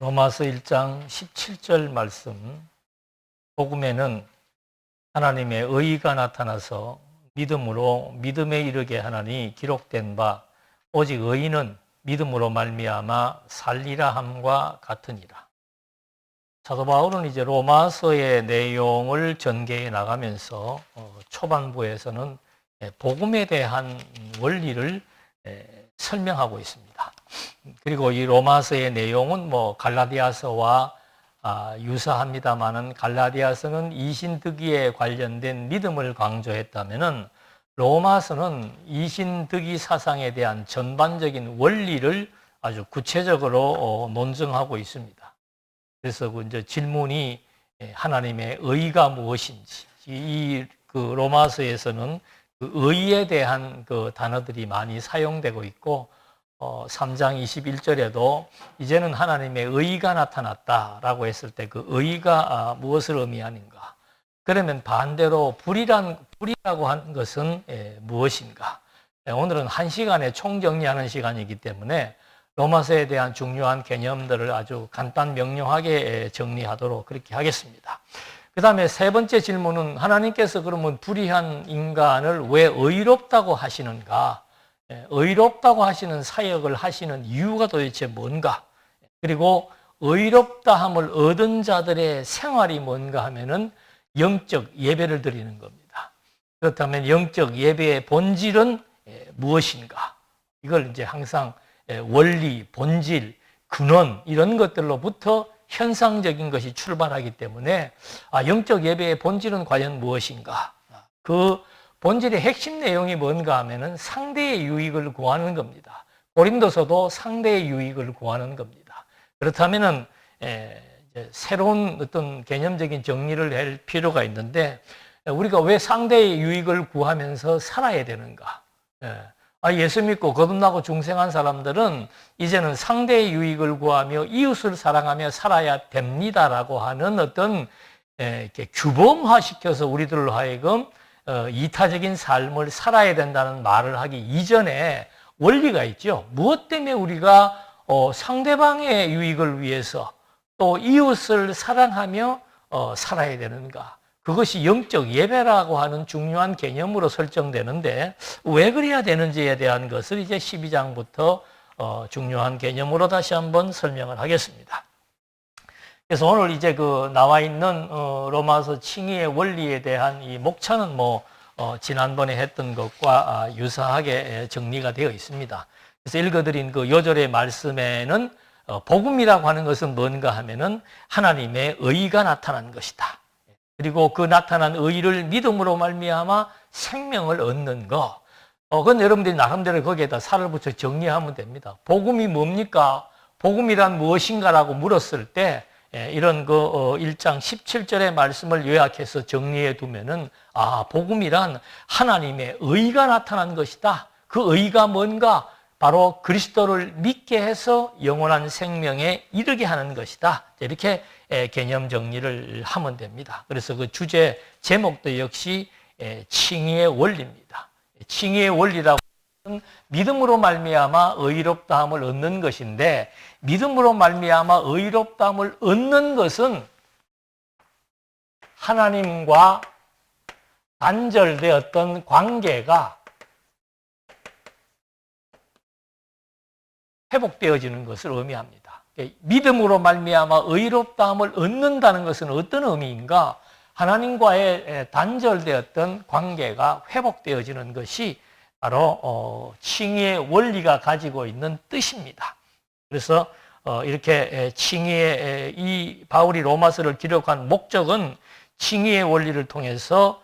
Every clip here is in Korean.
로마서 1장 17절 말씀, 복음에는 하나님의 의의가 나타나서 믿음으로 믿음에 이르게 하나니 기록된 바 오직 의인은 믿음으로 말미암아 살리라 함과 같으니라. 사도 바울은 이제 로마서의 내용을 전개해 나가면서 초반부에서는 복음에 대한 원리를 설명하고 있습니다. 그리고 이 로마서의 내용은 갈라디아서와 유사합니다만은 갈라디아서는 이신득의에 관련된 믿음을 강조했다면은 로마서는 이신득의 사상에 대한 전반적인 원리를 아주 구체적으로 논증하고 있습니다. 그래서 이제 질문이 하나님의 의가 무엇인지, 그 로마서에서는 그 의에 대한 그 단어들이 많이 사용되고 있고 3장 21절에도 이제는 하나님의 의가 나타났다라고 했을 때 그 의가 무엇을 의미하는가? 그러면 반대로 불이라고 하는 것은 무엇인가? 오늘은 한 시간에 총정리하는 시간이기 때문에 로마서에 대한 중요한 개념들을 아주 간단 명료하게 정리하도록 그렇게 하겠습니다. 그 다음에 세 번째 질문은 하나님께서 그러면 불의한 인간을 왜 의롭다고 하시는가? 의롭다고 하시는 사역을 하시는 이유가 도대체 뭔가? 그리고 의롭다함을 얻은 자들의 생활이 뭔가 하면은 영적 예배를 드리는 겁니다. 그렇다면 영적 예배의 본질은 무엇인가? 이걸 이제 항상 원리, 본질, 근원 이런 것들로부터 현상적인 것이 출발하기 때문에 영적 예배의 본질은 과연 무엇인가? 그 본질의 핵심 내용이 뭔가 하면은 상대의 유익을 구하는 겁니다. 고린도서도 상대의 유익을 구하는 겁니다. 그렇다면은 새로운 어떤 개념적인 정리를 할 필요가 있는데 우리가 왜 상대의 유익을 구하면서 살아야 되는가? 예수 믿고 거듭나고 중생한 사람들은 이제는 상대의 유익을 구하며 이웃을 사랑하며 살아야 됩니다라고 하는 어떤 이렇게 규범화시켜서 우리들로 하여금 이타적인 삶을 살아야 된다는 말을 하기 이전에 원리가 있죠. 무엇 때문에 우리가 상대방의 유익을 위해서 또 이웃을 사랑하며 살아야 되는가? 그것이 영적 예배라고 하는 중요한 개념으로 설정되는데 왜 그래야 되는지에 대한 것을 이제 12장부터 중요한 개념으로 다시 한번 설명을 하겠습니다. 그래서 오늘 이제 나와 있는 로마서 칭의의 원리에 대한 이 목차는 지난번에 했던 것과 유사하게 정리가 되어 있습니다. 그래서 읽어드린 그 요절의 말씀에는 복음이라고 하는 것은 뭔가 하면은 하나님의 의가 나타난 것이다. 그리고 그 나타난 의를 믿음으로 말미암아 생명을 얻는 것. 그건 여러분들이 나름대로 거기에다 살을 붙여 정리하면 됩니다. 복음이 뭡니까? 복음이란 무엇인가라고 물었을 때 이런 1장 17절의 말씀을 요약해서 정리해 두면은 복음이란 하나님의 의가 나타난 것이다. 그 의가 뭔가? 바로 그리스도를 믿게 해서 영원한 생명에 이르게 하는 것이다. 이렇게 개념 정리를 하면 됩니다. 그래서 그 주제 제목도 역시 칭의의 원리입니다. 칭의의 원리라고 하는 믿음으로 말미암아 의롭다함을 얻는 것인데 믿음으로 말미암아 의롭다함을 얻는 것은 하나님과 단절되었던 관계가 회복되어지는 것을 의미합니다. 믿음으로 말미암아 의롭다함을 얻는다는 것은 어떤 의미인가? 하나님과의 단절되었던 관계가 회복되어지는 것이 바로 칭의의 원리가 가지고 있는 뜻입니다. 그래서 이렇게 칭의의 이 바울이 로마서를 기록한 목적은 칭의의 원리를 통해서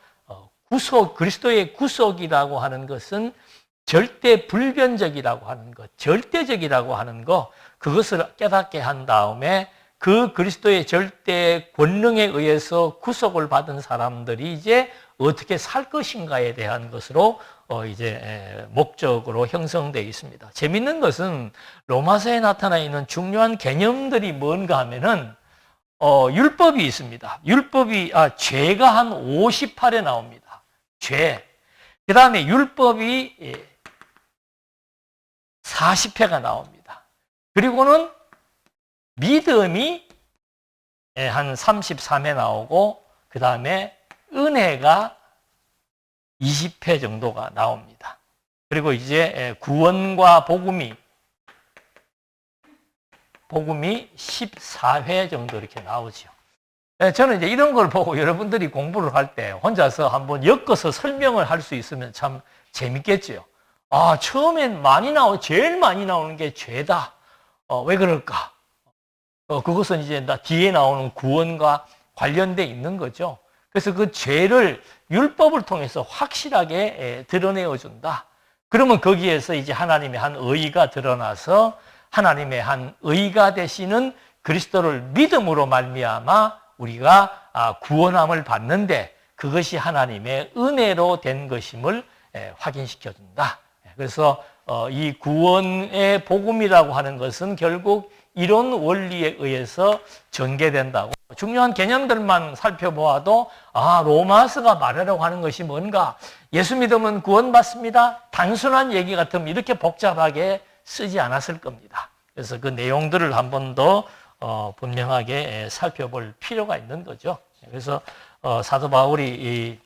그리스도의 구속이라고 하는 것은 절대 불변적이라고 하는 것, 절대적이라고 하는 것, 그것을 깨닫게 한 다음에 그 그리스도의 절대 권능에 의해서 구속을 받은 사람들이 이제 어떻게 살 것인가에 대한 것으로 이제 목적으로 형성되어 있습니다. 재밌는 것은 로마서에 나타나 있는 중요한 개념들이 뭔가 하면은 율법이 있습니다. 율법이 죄가 한 58에 나옵니다. 죄. 그 다음에 율법이 40회가 나옵니다. 그리고는 믿음이 한 33회 나오고 그 다음에 은혜가 20회 정도가 나옵니다. 그리고 이제 구원과 복음이 14회 정도 이렇게 나오죠. 저는 이제 이런 걸 보고 여러분들이 공부를 할 때 혼자서 한번 엮어서 설명을 할 수 있으면 참 재밌겠죠. 처음엔 제일 많이 나오는 게 죄다. 왜 그럴까? 그것은 이제 뒤에 나오는 구원과 관련돼 있는 거죠. 그래서 그 죄를 율법을 통해서 확실하게 드러내어 준다. 그러면 거기에서 이제 하나님의 한 의의가 드러나서 하나님의 한 의의가 되시는 그리스도를 믿음으로 말미암아 우리가 구원함을 받는데 그것이 하나님의 은혜로 된 것임을 확인시켜 준다. 그래서 이 구원의 복음이라고 하는 것은 결국 이런 원리에 의해서 전개된다고. 중요한 개념들만 살펴보아도 로마서가 말하려고 하는 것이 뭔가, 예수 믿으면 구원받습니다. 단순한 얘기 같으면 이렇게 복잡하게 쓰지 않았을 겁니다. 그래서 그 내용들을 한 번 더 분명하게 살펴볼 필요가 있는 거죠. 그래서 사도 바울이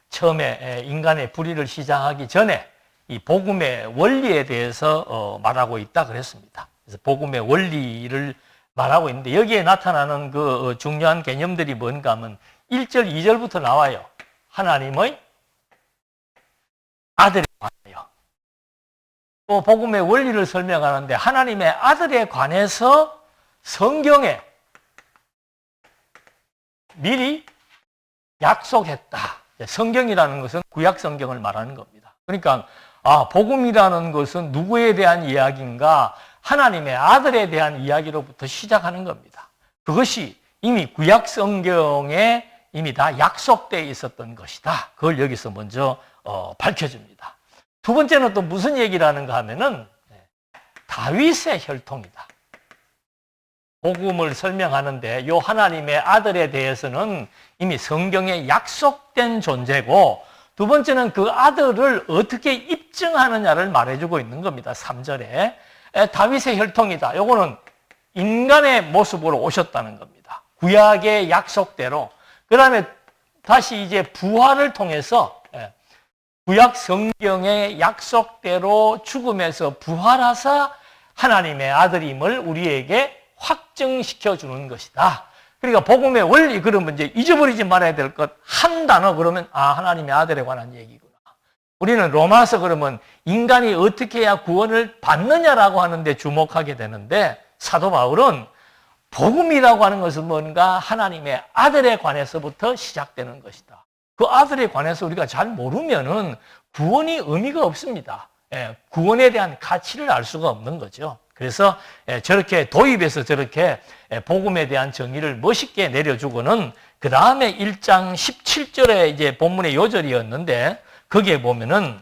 처음에 인간의 불의를 시작하기 전에 이 복음의 원리에 대해서 말하고 있다 그랬습니다. 그래서 복음의 원리를 말하고 있는데 여기에 나타나는 그 중요한 개념들이 뭔가 하면 1절, 2절부터 나와요. 하나님의 아들에 관하여. 또 복음의 원리를 설명하는데 하나님의 아들에 관해서 성경에 미리 약속했다. 성경이라는 것은 구약 성경을 말하는 겁니다. 그러니까 복음이라는 것은 누구에 대한 이야기인가? 하나님의 아들에 대한 이야기로부터 시작하는 겁니다. 그것이 이미 구약 성경에 이미 다 약속되어 있었던 것이다. 그걸 여기서 먼저 밝혀줍니다. 두 번째는 또 무슨 얘기를 하는가 하면은 다윗의 혈통이다. 복음을 설명하는데 이 하나님의 아들에 대해서는 이미 성경에 약속된 존재고, 두 번째는 그 아들을 어떻게 입증하느냐를 말해주고 있는 겁니다. 3절에 다윗의 혈통이다. 요거는 인간의 모습으로 오셨다는 겁니다. 구약의 약속대로. 그 다음에 다시 이제 부활을 통해서 구약 성경의 약속대로 죽음에서 부활하사 하나님의 아들임을 우리에게 확증시켜 주는 것이다. 그러니까 복음의 원리, 그러면 이제 잊어버리지 말아야 될 것 한 단어 그러면 하나님의 아들에 관한 얘기구나. 우리는 로마서 그러면 인간이 어떻게 해야 구원을 받느냐라고 하는데 주목하게 되는데, 사도 바울은 복음이라고 하는 것은 뭔가 하나님의 아들에 관해서부터 시작되는 것이다. 그 아들에 관해서 우리가 잘 모르면은 구원이 의미가 없습니다. 구원에 대한 가치를 알 수가 없는 거죠. 그래서 저렇게 도입해서 저렇게 복음에 대한 정의를 멋있게 내려주고는 그 다음에 1장 17절에 이제 본문의 요절이었는데 거기에 보면은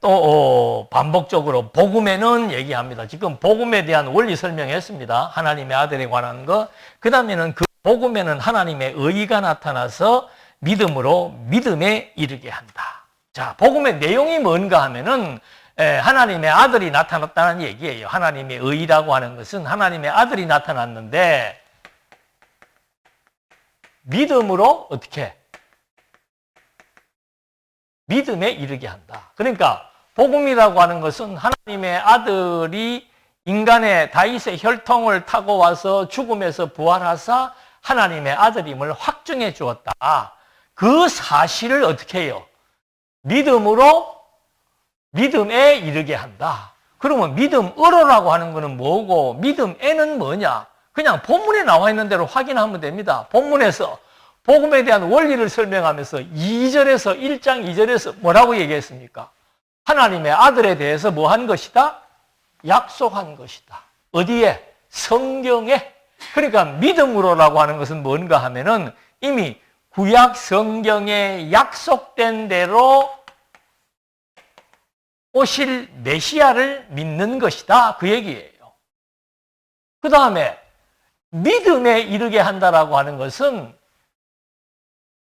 또 반복적으로 복음에는 얘기합니다. 지금 복음에 대한 원리 설명했습니다. 하나님의 아들에 관한 거. 그 다음에는 그 복음에는 하나님의 의의가 나타나서 믿음으로 믿음에 이르게 한다. 자, 복음의 내용이 뭔가 하면은 하나님의 아들이 나타났다는 얘기예요. 하나님의 의의라고 하는 것은 하나님의 아들이 나타났는데 믿음으로 어떻게? 믿음에 이르게 한다. 그러니까 복음이라고 하는 것은 하나님의 아들이 인간의 다윗의 혈통을 타고 와서 죽음에서 부활하사 하나님의 아들임을 확증해 주었다. 그 사실을 어떻게 해요? 믿음으로 믿음에 이르게 한다. 그러면 믿음으로라고 하는 것은 뭐고 믿음에는 뭐냐? 그냥 본문에 나와 있는 대로 확인하면 됩니다. 본문에서 복음에 대한 원리를 설명하면서 2절에서 1장 2절에서 뭐라고 얘기했습니까? 하나님의 아들에 대해서 뭐 한 것이다? 약속한 것이다. 어디에? 성경에. 그러니까 믿음으로라고 하는 것은 뭔가 하면은 이미 구약 성경에 약속된 대로 오실 메시아를 믿는 것이다. 그 얘기예요. 그 다음에 믿음에 이르게 한다라고 하는 것은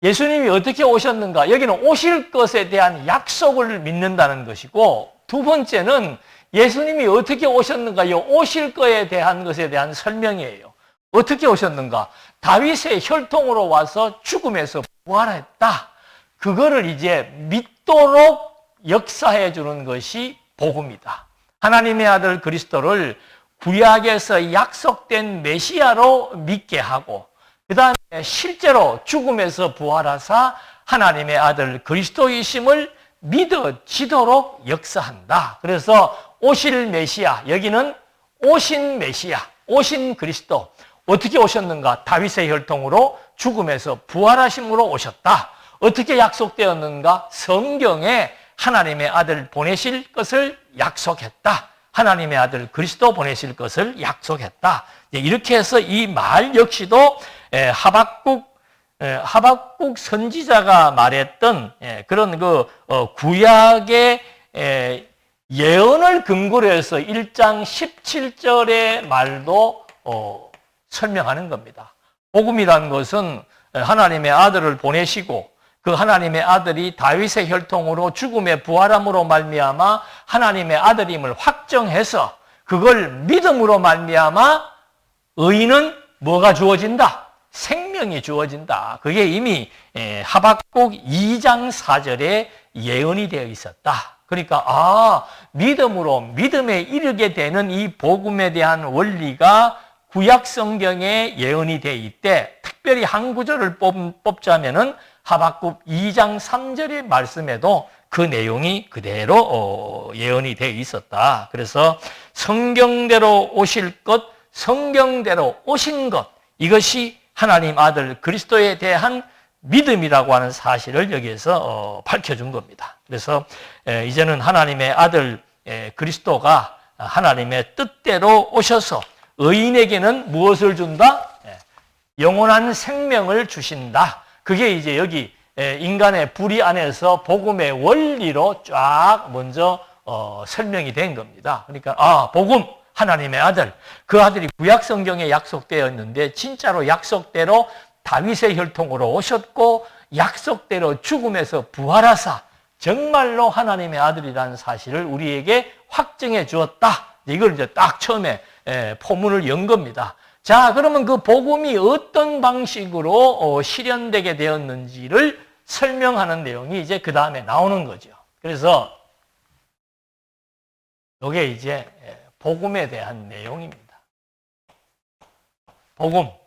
예수님이 어떻게 오셨는가? 여기는 오실 것에 대한 약속을 믿는다는 것이고, 두 번째는 예수님이 어떻게 오셨는가요? 오실 거에 대한 것에 대한 설명이에요. 어떻게 오셨는가? 다윗의 혈통으로 와서 죽음에서 부활했다. 그거를 이제 믿도록 역사해 주는 것이 복음이다. 하나님의 아들 그리스도를 구약에서 약속된 메시아로 믿게 하고 그 다음에 실제로 죽음에서 부활하사 하나님의 아들 그리스도이심을 믿어지도록 역사한다. 그래서 오실 메시아, 여기는 오신 메시아, 오신 그리스도. 어떻게 오셨는가? 다윗의 혈통으로 죽음에서 부활하심으로 오셨다. 어떻게 약속되었는가? 성경에 하나님의 아들 보내실 것을 약속했다. 하나님의 아들 그리스도 보내실 것을 약속했다. 이렇게 해서 이 말 역시도 하박국 선지자가 말했던 그런 구약의 예언을 근거로 해서 1장 17절의 말도 설명하는 겁니다. 복음이라는 것은 하나님의 아들을 보내시고 그 하나님의 아들이 다윗의 혈통으로 죽음의 부활함으로 말미암아 하나님의 아들임을 확정해서 그걸 믿음으로 말미암아 의인은 뭐가 주어진다? 생명이 주어진다. 그게 이미 하박국 2장 4절에 예언이 되어 있었다. 그러니까 믿음으로 믿음에 이르게 되는 이 복음에 대한 원리가 구약 성경에 예언이 되어 있대. 특별히 한 구절을 뽑자면은 하박국 2장 3절의 말씀에도 그 내용이 그대로 예언이 되어 있었다. 그래서 성경대로 오실 것, 성경대로 오신 것, 이것이 하나님 아들 그리스도에 대한 믿음이라고 하는 사실을 여기에서 밝혀준 겁니다. 그래서 이제는 하나님의 아들 그리스도가 하나님의 뜻대로 오셔서 의인에게는 무엇을 준다? 영원한 생명을 주신다. 그게 이제 여기 인간의 불의 안에서 복음의 원리로 쫙 먼저 설명이 된 겁니다. 그러니까 복음, 하나님의 아들, 그 아들이 구약 성경에 약속되어 있는데 진짜로 약속대로 다윗의 혈통으로 오셨고 약속대로 죽음에서 부활하사 정말로 하나님의 아들이라는 사실을 우리에게 확증해 주었다. 이걸 이제 딱 처음에 포문을 연 겁니다. 자, 그러면 그 복음이 어떤 방식으로 실현되게 되었는지를 설명하는 내용이 이제 그 다음에 나오는 거죠. 그래서 이게 이제 복음에 대한 내용입니다.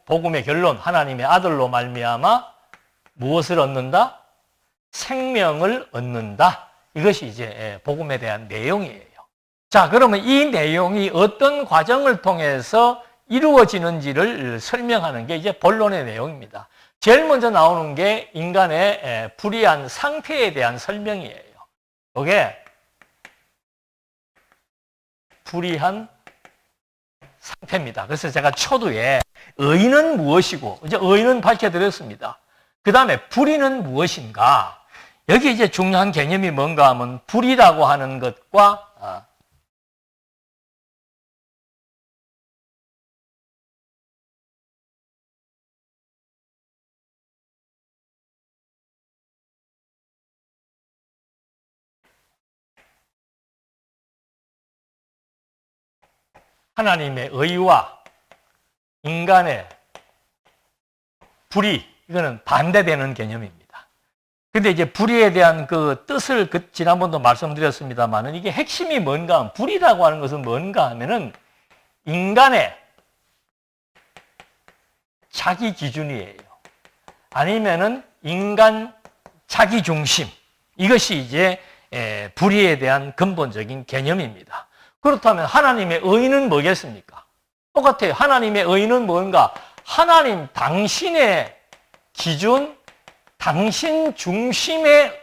복음의 결론, 하나님의 아들로 말미암아 무엇을 얻는다? 생명을 얻는다. 이것이 이제 복음에 대한 내용이에요. 자, 그러면 이 내용이 어떤 과정을 통해서 이루어지는지를 설명하는 게 이제 본론의 내용입니다. 제일 먼저 나오는 게 인간의 불의한 상태에 대한 설명이에요. 이게 불의한 상태입니다. 그래서 제가 초두에 의인은 무엇이고, 이제 의인은 밝혀드렸습니다. 그 다음에 불의는 무엇인가? 여기 이제 중요한 개념이 뭔가 하면 불의라고 하는 것과 하나님의 의와 인간의 불의, 이거는 반대되는 개념입니다. 근데 이제 불의에 대한 그 뜻을 지난번도 말씀드렸습니다만은 이게 핵심이 뭔가 하면, 불의라고 하는 것은 뭔가 하면은 인간의 자기 기준이에요. 아니면은 인간 자기 중심. 이것이 이제 불의에 대한 근본적인 개념입니다. 그렇다면 하나님의 의는 뭐겠습니까? 똑같아요. 하나님의 의는 뭔가? 하나님 당신의 기준, 당신 중심의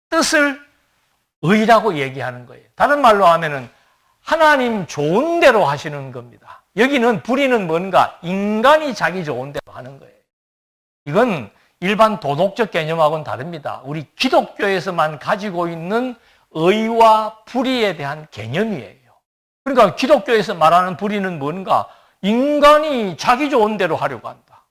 뜻을 의라고 얘기하는 거예요. 다른 말로 하면은 하나님 좋은 대로 하시는 겁니다. 여기는 불의는 뭔가? 인간이 자기 좋은 대로 하는 거예요. 이건 일반 도덕적 개념하고는 다릅니다. 우리 기독교에서만 가지고 있는 의와 불의에 대한 개념이에요. 그러니까 기독교에서 말하는 불의는 뭔가? 인간이 자기 좋은 대로 하려고 한다.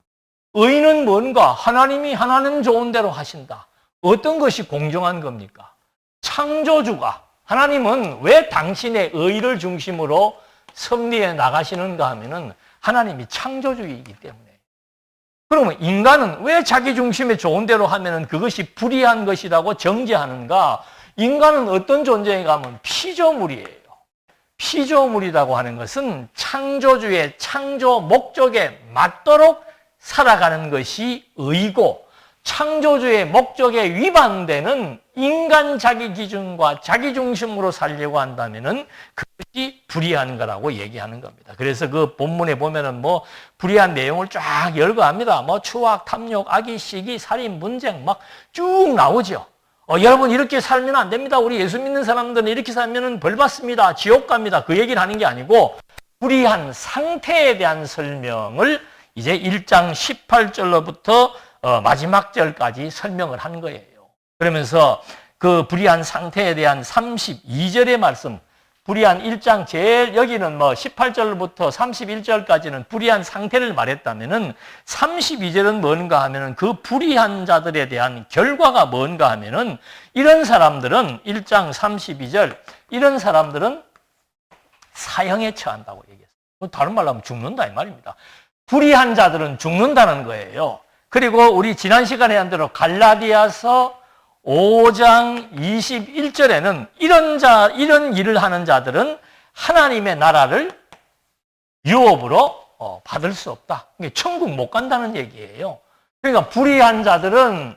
의는 뭔가? 하나님이 하나님 좋은 대로 하신다. 어떤 것이 공정한 겁니까? 창조주가 하나님은 왜 당신의 의를 중심으로 섭리해 나가시는가 하면은 하나님이 창조주이기 때문에. 그러면 인간은 왜 자기 중심에 좋은 대로 하면은 그것이 불의한 것이라고 정죄하는가? 인간은 어떤 존재인가 하면 피조물이에요. 피조물이라고 하는 것은 창조주의 창조 목적에 맞도록 살아가는 것이 의고, 창조주의 목적에 위반되는 인간 자기 기준과 자기 중심으로 살려고 한다면은 그것이 불의한 거라고 얘기하는 겁니다. 그래서 그 본문에 보면은 뭐 불의한 내용을 쫙 열거합니다. 뭐 추악, 탐욕, 악의, 시기, 살인, 분쟁 막 쭉 나오죠. 여러분 이렇게 살면 안 됩니다. 우리 예수 믿는 사람들은 이렇게 살면은 벌 받습니다. 지옥 갑니다. 그 얘기를 하는 게 아니고 불의한 상태에 대한 설명을 이제 1장 18절로부터 마지막 절까지 설명을 한 거예요. 그러면서 그 불의한 상태에 대한 32절의 말씀, 불의한 1장 제일 여기는 뭐 18절부터 31절까지는 불의한 상태를 말했다면은 32절은 뭔가 하면은 그 불의한 자들에 대한 결과가 뭔가 하면은 이런 사람들은 1장 32절 이런 사람들은 사형에 처한다고 얘기했어요. 다른 말로 하면 죽는다 이 말입니다. 불의한 자들은 죽는다는 거예요. 그리고 우리 지난 시간에 한 대로 갈라디아서 5장 21절에는 이런 일을 하는 자들은 하나님의 나라를 유업으로 받을 수 없다. 천국 못 간다는 얘기예요. 그러니까 불의한 자들은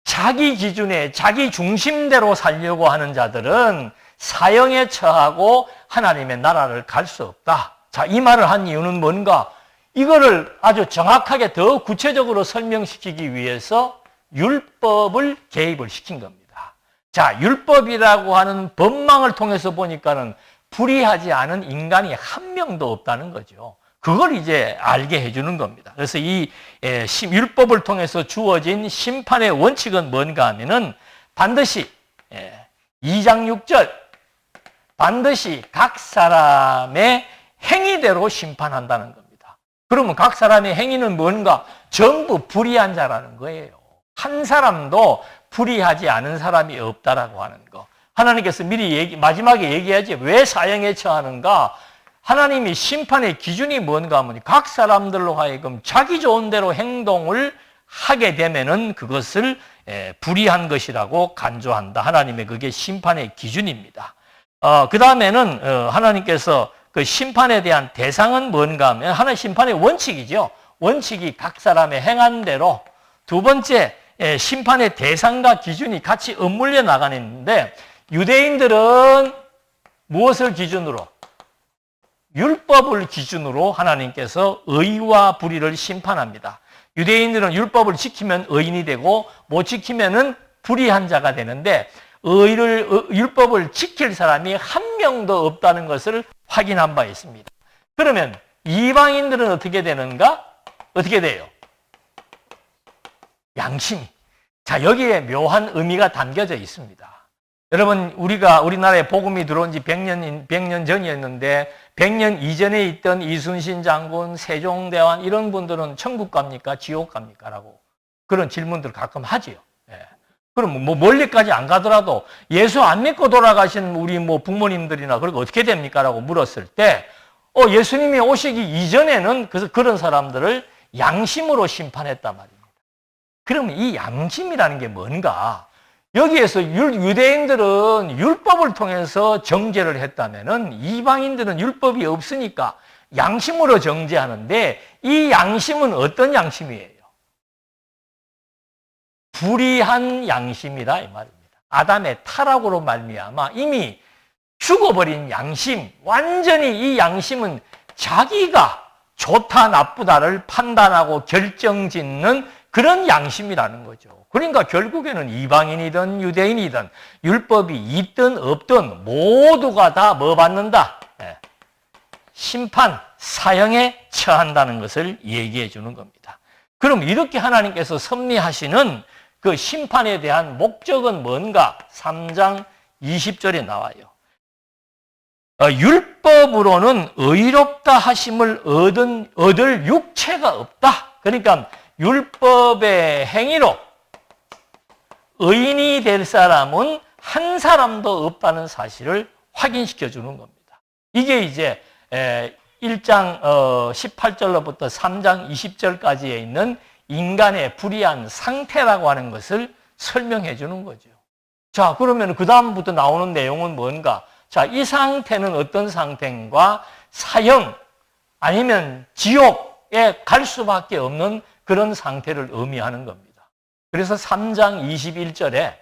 자기 기준에 자기 중심대로 살려고 하는 자들은 사형에 처하고 하나님의 나라를 갈 수 없다. 자, 이 말을 한 이유는 뭔가? 이거를 아주 정확하게 더 구체적으로 설명시키기 위해서 율법을 개입을 시킨 겁니다. 자, 율법이라고 하는 법망을 통해서 보니까는 불의하지 않은 인간이 한 명도 없다는 거죠. 그걸 이제 알게 해주는 겁니다. 그래서 이 율법을 통해서 주어진 심판의 원칙은 뭔가 하면은 반드시 2장 6절 반드시 각 사람의 행위대로 심판한다는 겁니다. 그러면 각 사람의 행위는 뭔가? 전부 불의한 자라는 거예요. 한 사람도 불의하지 않은 사람이 없다라고 하는 거. 하나님께서 미리 마지막에 얘기하지 왜 사형에 처하는가? 하나님이 심판의 기준이 뭔가 하면 각 사람들로 하여금 자기 좋은 대로 행동을 하게 되면은 그것을 불의한 것이라고 간주한다. 하나님의 그게 심판의 기준입니다. 그 다음에는 하나님께서 그 심판에 대한 대상은 뭔가 하면 하나의 심판의 원칙이죠. 원칙이 각 사람의 행한 대로. 두 번째, 심판의 대상과 기준이 같이 엇물려 나가는데 유대인들은 무엇을 기준으로? 율법을 기준으로 하나님께서 의와 불의를 심판합니다. 유대인들은 율법을 지키면 의인이 되고 못 지키면은 불의한 자가 되는데 율법을 지킬 사람이 한 명도 없다는 것을 확인한 바 있습니다. 그러면 이방인들은 어떻게 되는가? 어떻게 돼요? 양심이. 자, 여기에 묘한 의미가 담겨져 있습니다. 여러분, 우리나라에 복음이 들어온 지 100년 전이었는데 100년 이전에 있던 이순신 장군, 세종대왕 이런 분들은 천국 갑니까? 지옥 갑니까? 라고 그런 질문들을 가끔 하지요. 그럼 뭐 멀리까지 안 가더라도 예수 안 믿고 돌아가신 우리 뭐 부모님들이나 그리고 어떻게 됩니까? 라고 물었을 때 예수님이 오시기 이전에는 그런 사람들을 양심으로 심판했단 말입니다. 그러면 이 양심이라는 게 뭔가? 여기에서 유대인들은 율법을 통해서 정죄를 했다면은 이방인들은 율법이 없으니까 양심으로 정죄하는데 이 양심은 어떤 양심이에요? 불의한 양심이다 이 말입니다. 아담의 타락으로 말미암아 이미 죽어버린 양심, 완전히 이 양심은 자기가 좋다 나쁘다를 판단하고 결정짓는 그런 양심이라는 거죠. 그러니까 결국에는 이방인이든 유대인이든 율법이 있든 없든 모두가 다 뭐 받는다? 심판, 사형에 처한다는 것을 얘기해 주는 겁니다. 그럼 이렇게 하나님께서 섭리하시는 그 심판에 대한 목적은 뭔가? 3장 20절에 나와요. 율법으로는 의롭다 하심을 얻을 육체가 없다. 그러니까 율법의 행위로 의인이 될 사람은 한 사람도 없다는 사실을 확인시켜 주는 겁니다. 이게 이제 1장 18절로부터 3장 20절까지에 있는 인간의 불의한 상태라고 하는 것을 설명해 주는 거죠. 자, 그러면 그 다음부터 나오는 내용은 뭔가? 자, 이 상태는 어떤 상태인가? 사형 아니면 지옥에 갈 수밖에 없는 그런 상태를 의미하는 겁니다. 그래서 3장 21절에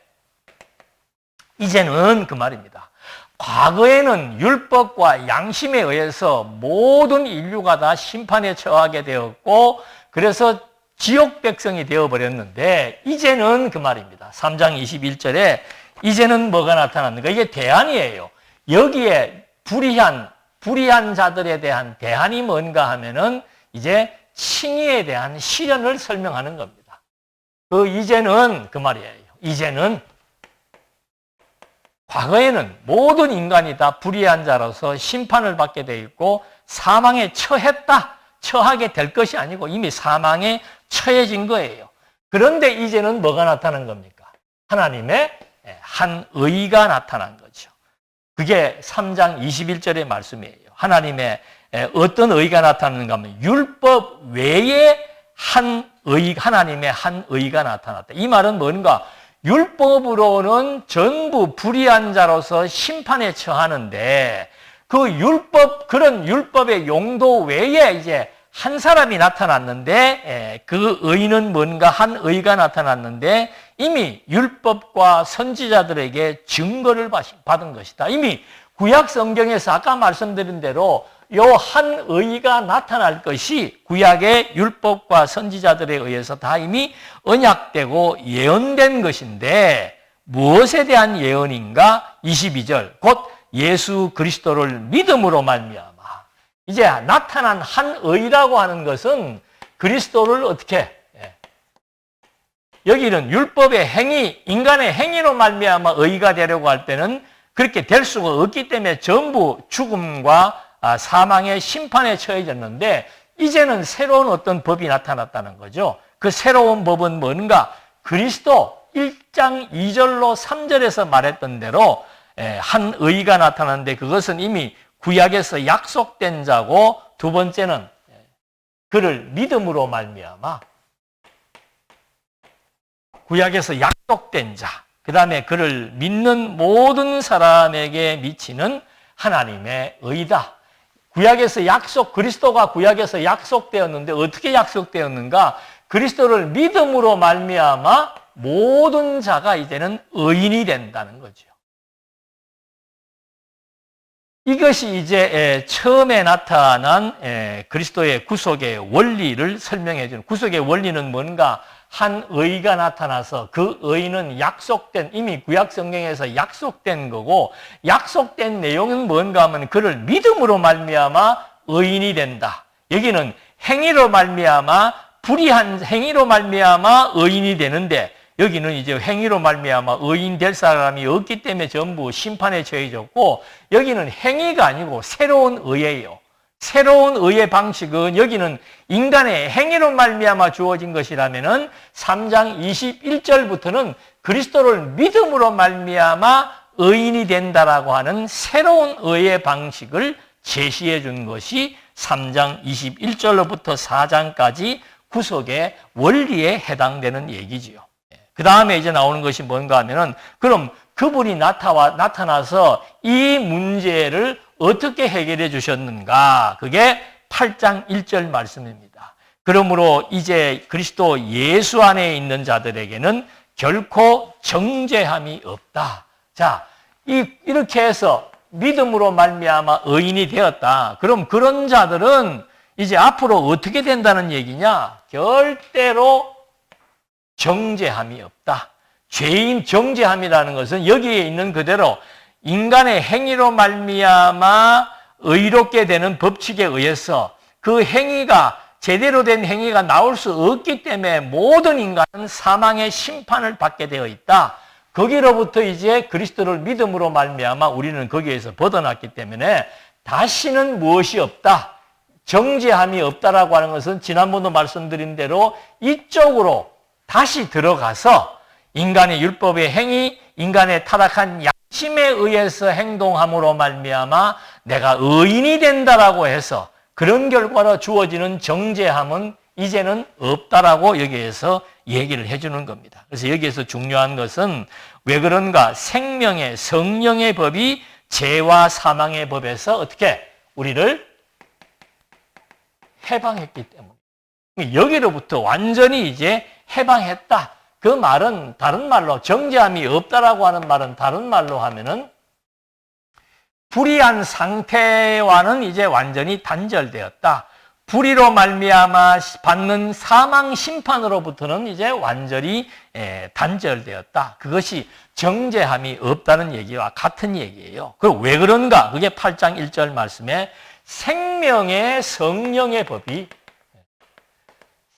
이제는 그 말입니다. 과거에는 율법과 양심에 의해서 모든 인류가 다 심판에 처하게 되었고 그래서 지옥 백성이 되어버렸는데 이제는 그 말입니다. 3장 21절에 이제는 뭐가 나타났는가? 이게 대안이에요. 여기에 불의한 자들에 대한 대안이 뭔가 하면은 이제 칭의에 대한 실현을 설명하는 겁니다. 그 이제는 그 말이에요. 이제는 과거에는 모든 인간이 다 불의한 자로서 심판을 받게 돼 있고 사망에 처하게 될 것이 아니고 이미 사망에 처해진 거예요. 그런데 이제는 뭐가 나타난 겁니까? 하나님의 한 의가 나타난 거죠. 그게 3장 21절의 말씀이에요. 하나님의 어떤 의가 나타나는가 하면 율법 외에 하나님의 한 의가 나타났다. 이 말은 뭔가? 율법으로는 전부 불의한 자로서 심판에 처하는데 그런 율법의 용도 외에 이제 한 사람이 나타났는데 그 의는 뭔가 한 의가 나타났는데 이미 율법과 선지자들에게 증거를 받은 것이다. 이미 구약 성경에서 아까 말씀드린 대로 요 한 의가 나타날 것이 구약의 율법과 선지자들에 의해서 다 이미 언약되고 예언된 것인데 무엇에 대한 예언인가? 22절 곧 예수 그리스도를 믿음으로 말미암아 이제 나타난 한 의라고 하는 것은 그리스도를 어떻게 여기는 율법의 행위, 인간의 행위로 말미암아 의가 되려고 할 때는 그렇게 될 수가 없기 때문에 전부 죽음과 사망의 심판에 처해졌는데 이제는 새로운 어떤 법이 나타났다는 거죠. 그 새로운 법은 뭔가? 그리스도 1장 2절로 3절에서 말했던 대로 한 의가 나타났는데 그것은 이미 구약에서 약속된 자고 두 번째는 그를 믿음으로 말미암아 구약에서 약속된 자, 그 다음에 그를 믿는 모든 사람에게 미치는 하나님의 의다. 구약에서 그리스도가 구약에서 약속되었는데 어떻게 약속되었는가? 그리스도를 믿음으로 말미암아 모든 자가 이제는 의인이 된다는 거죠. 이것이 이제 처음에 나타난 그리스도의 구속의 원리를 설명해 주는 구속의 원리는 뭔가? 한 의가 나타나서 그 의는 이미 구약 성경에서 약속된 거고 약속된 내용은 뭔가 하면 그를 믿음으로 말미암아 의인이 된다. 여기는 행위로 말미암아 불의한 행위로 말미암아 의인이 되는데 여기는 이제 행위로 말미암아 의인 될 사람이 없기 때문에 전부 심판에 처해졌고 여기는 행위가 아니고 새로운 의예요. 새로운 의의 방식은 여기는 인간의 행위로 말미암아 주어진 것이라면은 3장 21절부터는 그리스도를 믿음으로 말미암아 의인이 된다라고 하는 새로운 의의 방식을 제시해 준 것이 3장 21절로부터 4장까지 구속의 원리에 해당되는 얘기지요. 그 다음에 이제 나오는 것이 뭔가 하면은 그럼 그분이 나타나서 이 문제를 어떻게 해결해 주셨는가? 그게 8장 1절 말씀입니다. 그러므로 이제 그리스도 예수 안에 있는 자들에게는 결코 정죄함이 없다. 자, 이렇게 해서 믿음으로 말미암아 의인이 되었다. 그럼 그런 자들은 이제 앞으로 어떻게 된다는 얘기냐? 절대로 정죄함이 없다. 죄인 정죄함이라는 것은 여기에 있는 그대로 인간의 행위로 말미암아 의롭게 되는 법칙에 의해서 그 행위가 제대로 된 행위가 나올 수 없기 때문에 모든 인간은 사망의 심판을 받게 되어 있다. 거기로부터 이제 그리스도를 믿음으로 말미암아 우리는 거기에서 벗어났기 때문에 다시는 무엇이 없다. 정죄함이 없다라고 하는 것은 지난번도 말씀드린 대로 이쪽으로 다시 들어가서 인간의 율법의 행위, 인간의 타락한 양심에 의해서 행동함으로 말미암아 내가 의인이 된다라고 해서 그런 결과로 주어지는 정죄함은 이제는 없다라고 여기에서 얘기를 해주는 겁니다. 그래서 여기에서 중요한 것은 왜 그런가? 생명의 성령의 법이 죄와 사망의 법에서 어떻게 우리를 해방했기 때문에 여기로부터 완전히 이제 해방했다. 그 말은 다른 말로 정죄함이 없다라고 하는 말은 다른 말로 하면은 불의한 상태와는 이제 완전히 단절되었다. 불의로 말미암아 받는 사망 심판으로부터는 이제 완전히 단절되었다. 그것이 정죄함이 없다는 얘기와 같은 얘기예요. 그럼 왜 그런가? 그게 8장 1절 말씀에 생명의 성령의 법이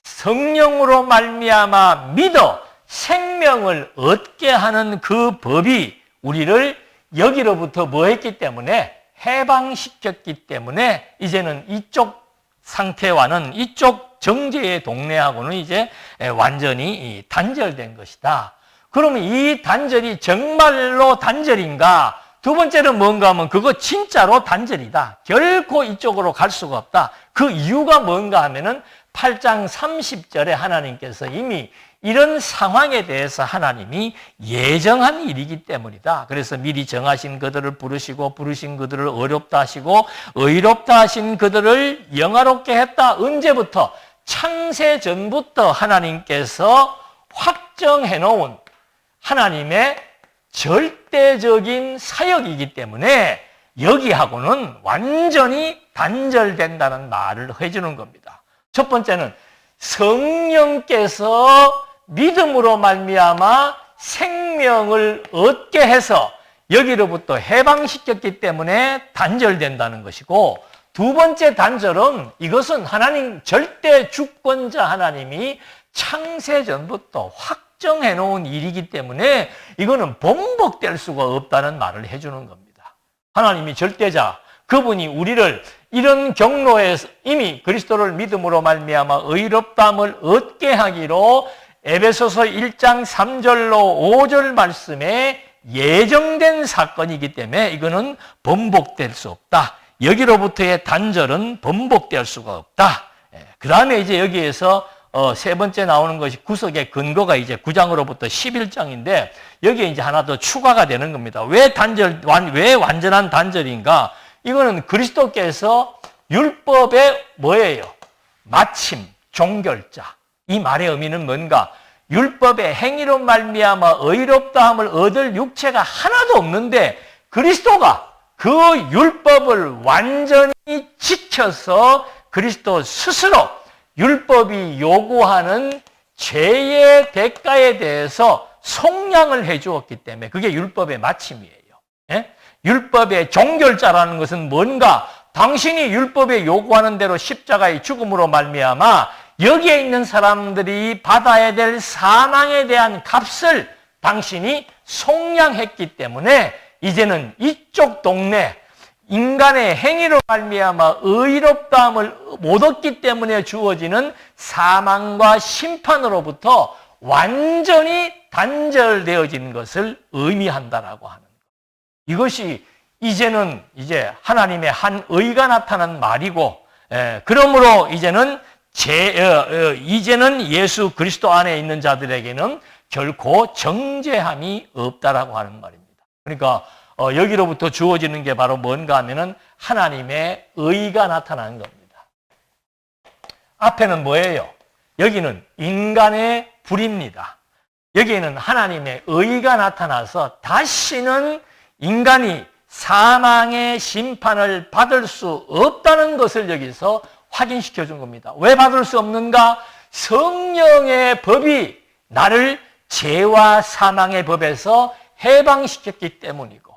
성령으로 말미암아 믿어 생명을 얻게 하는 그 법이 우리를 여기로부터 뭐 했기 때문에 해방시켰기 때문에 이제는 이쪽 상태와는 이쪽 정죄의 동네하고는 이제 완전히 단절된 것이다. 그러면 이 단절이 정말로 단절인가? 두 번째는 뭔가 하면 그거 진짜로 단절이다. 결코 이쪽으로 갈 수가 없다. 그 이유가 뭔가 하면은 8장 30절에 하나님께서 이미 이런 상황에 대해서 하나님이 예정한 일이기 때문이다. 그래서 미리 정하신 그들을 부르시고 부르신 그들을 어렵다 하시고 의롭다 하신 그들을 영화롭게 했다. 언제부터? 창세 전부터 하나님께서 확정해 놓은 하나님의 절대적인 사역이기 때문에 여기하고는 완전히 단절된다는 말을 해주는 겁니다. 첫 번째는 성령께서 믿음으로 말미암아 생명을 얻게 해서 여기로부터 해방시켰기 때문에 단절된다는 것이고, 두 번째 단절은 이것은 하나님 절대 주권자 하나님이 창세 전부터 확정해 놓은 일이기 때문에 이거는 번복될 수가 없다는 말을 해주는 겁니다. 하나님이 절대자, 그분이 우리를 이런 경로에서 이미 그리스도를 믿음으로 말미암아 의롭다함을 얻게 하기로 에베소서 1장 3절로 5절 말씀에 예정된 사건이기 때문에 이거는 번복될 수 없다. 여기로부터의 단절은 번복될 수가 없다. 그 다음에 이제 여기에서 세 번째 나오는 것이 구속의 근거가 이제 9장으로부터 11장인데 여기에 이제 하나 더 추가가 되는 겁니다. 왜 완전한 단절인가? 이거는 그리스도께서 율법의 뭐예요? 마침, 종결자. 이 말의 의미는 뭔가? 율법의 행위로 말미암아 의롭다함을 얻을 육체가 하나도 없는데 그리스도가 그 율법을 완전히 지켜서 그리스도 스스로 율법이 요구하는 죄의 대가에 대해서 속량을 해 주었기 때문에 그게 율법의 마침이에요. 예? 율법의 종결자라는 것은 뭔가? 당신이 율법에 요구하는 대로 십자가의 죽음으로 말미암아 여기에 있는 사람들이 받아야 될 사망에 대한 값을 당신이 속량했기 때문에 이제는 이쪽 동네 인간의 행위로 말미암아 의롭다함을 못 얻기 때문에 주어지는 사망과 심판으로부터 완전히 단절되어진 것을 의미한다라고 하는 것. 이것이 이제는 이제 하나님의 한 의가 나타난 말이고, 그러므로 이제는 예수 그리스도 안에 있는 자들에게는 결코 정죄함이 없다라고 하는 말입니다. 그러니까 여기로부터 주어지는 게 바로 뭔가 하면은 하나님의 의가 나타나는 겁니다. 앞에는 뭐예요? 여기는 인간의 불입니다. 여기에는 하나님의 의가 나타나서 다시는 인간이 사망의 심판을 받을 수 없다는 것을 여기서 확인시켜 준 겁니다. 왜 받을 수 없는가? 성령의 법이 나를 죄와 사망의 법에서 해방시켰기 때문이고,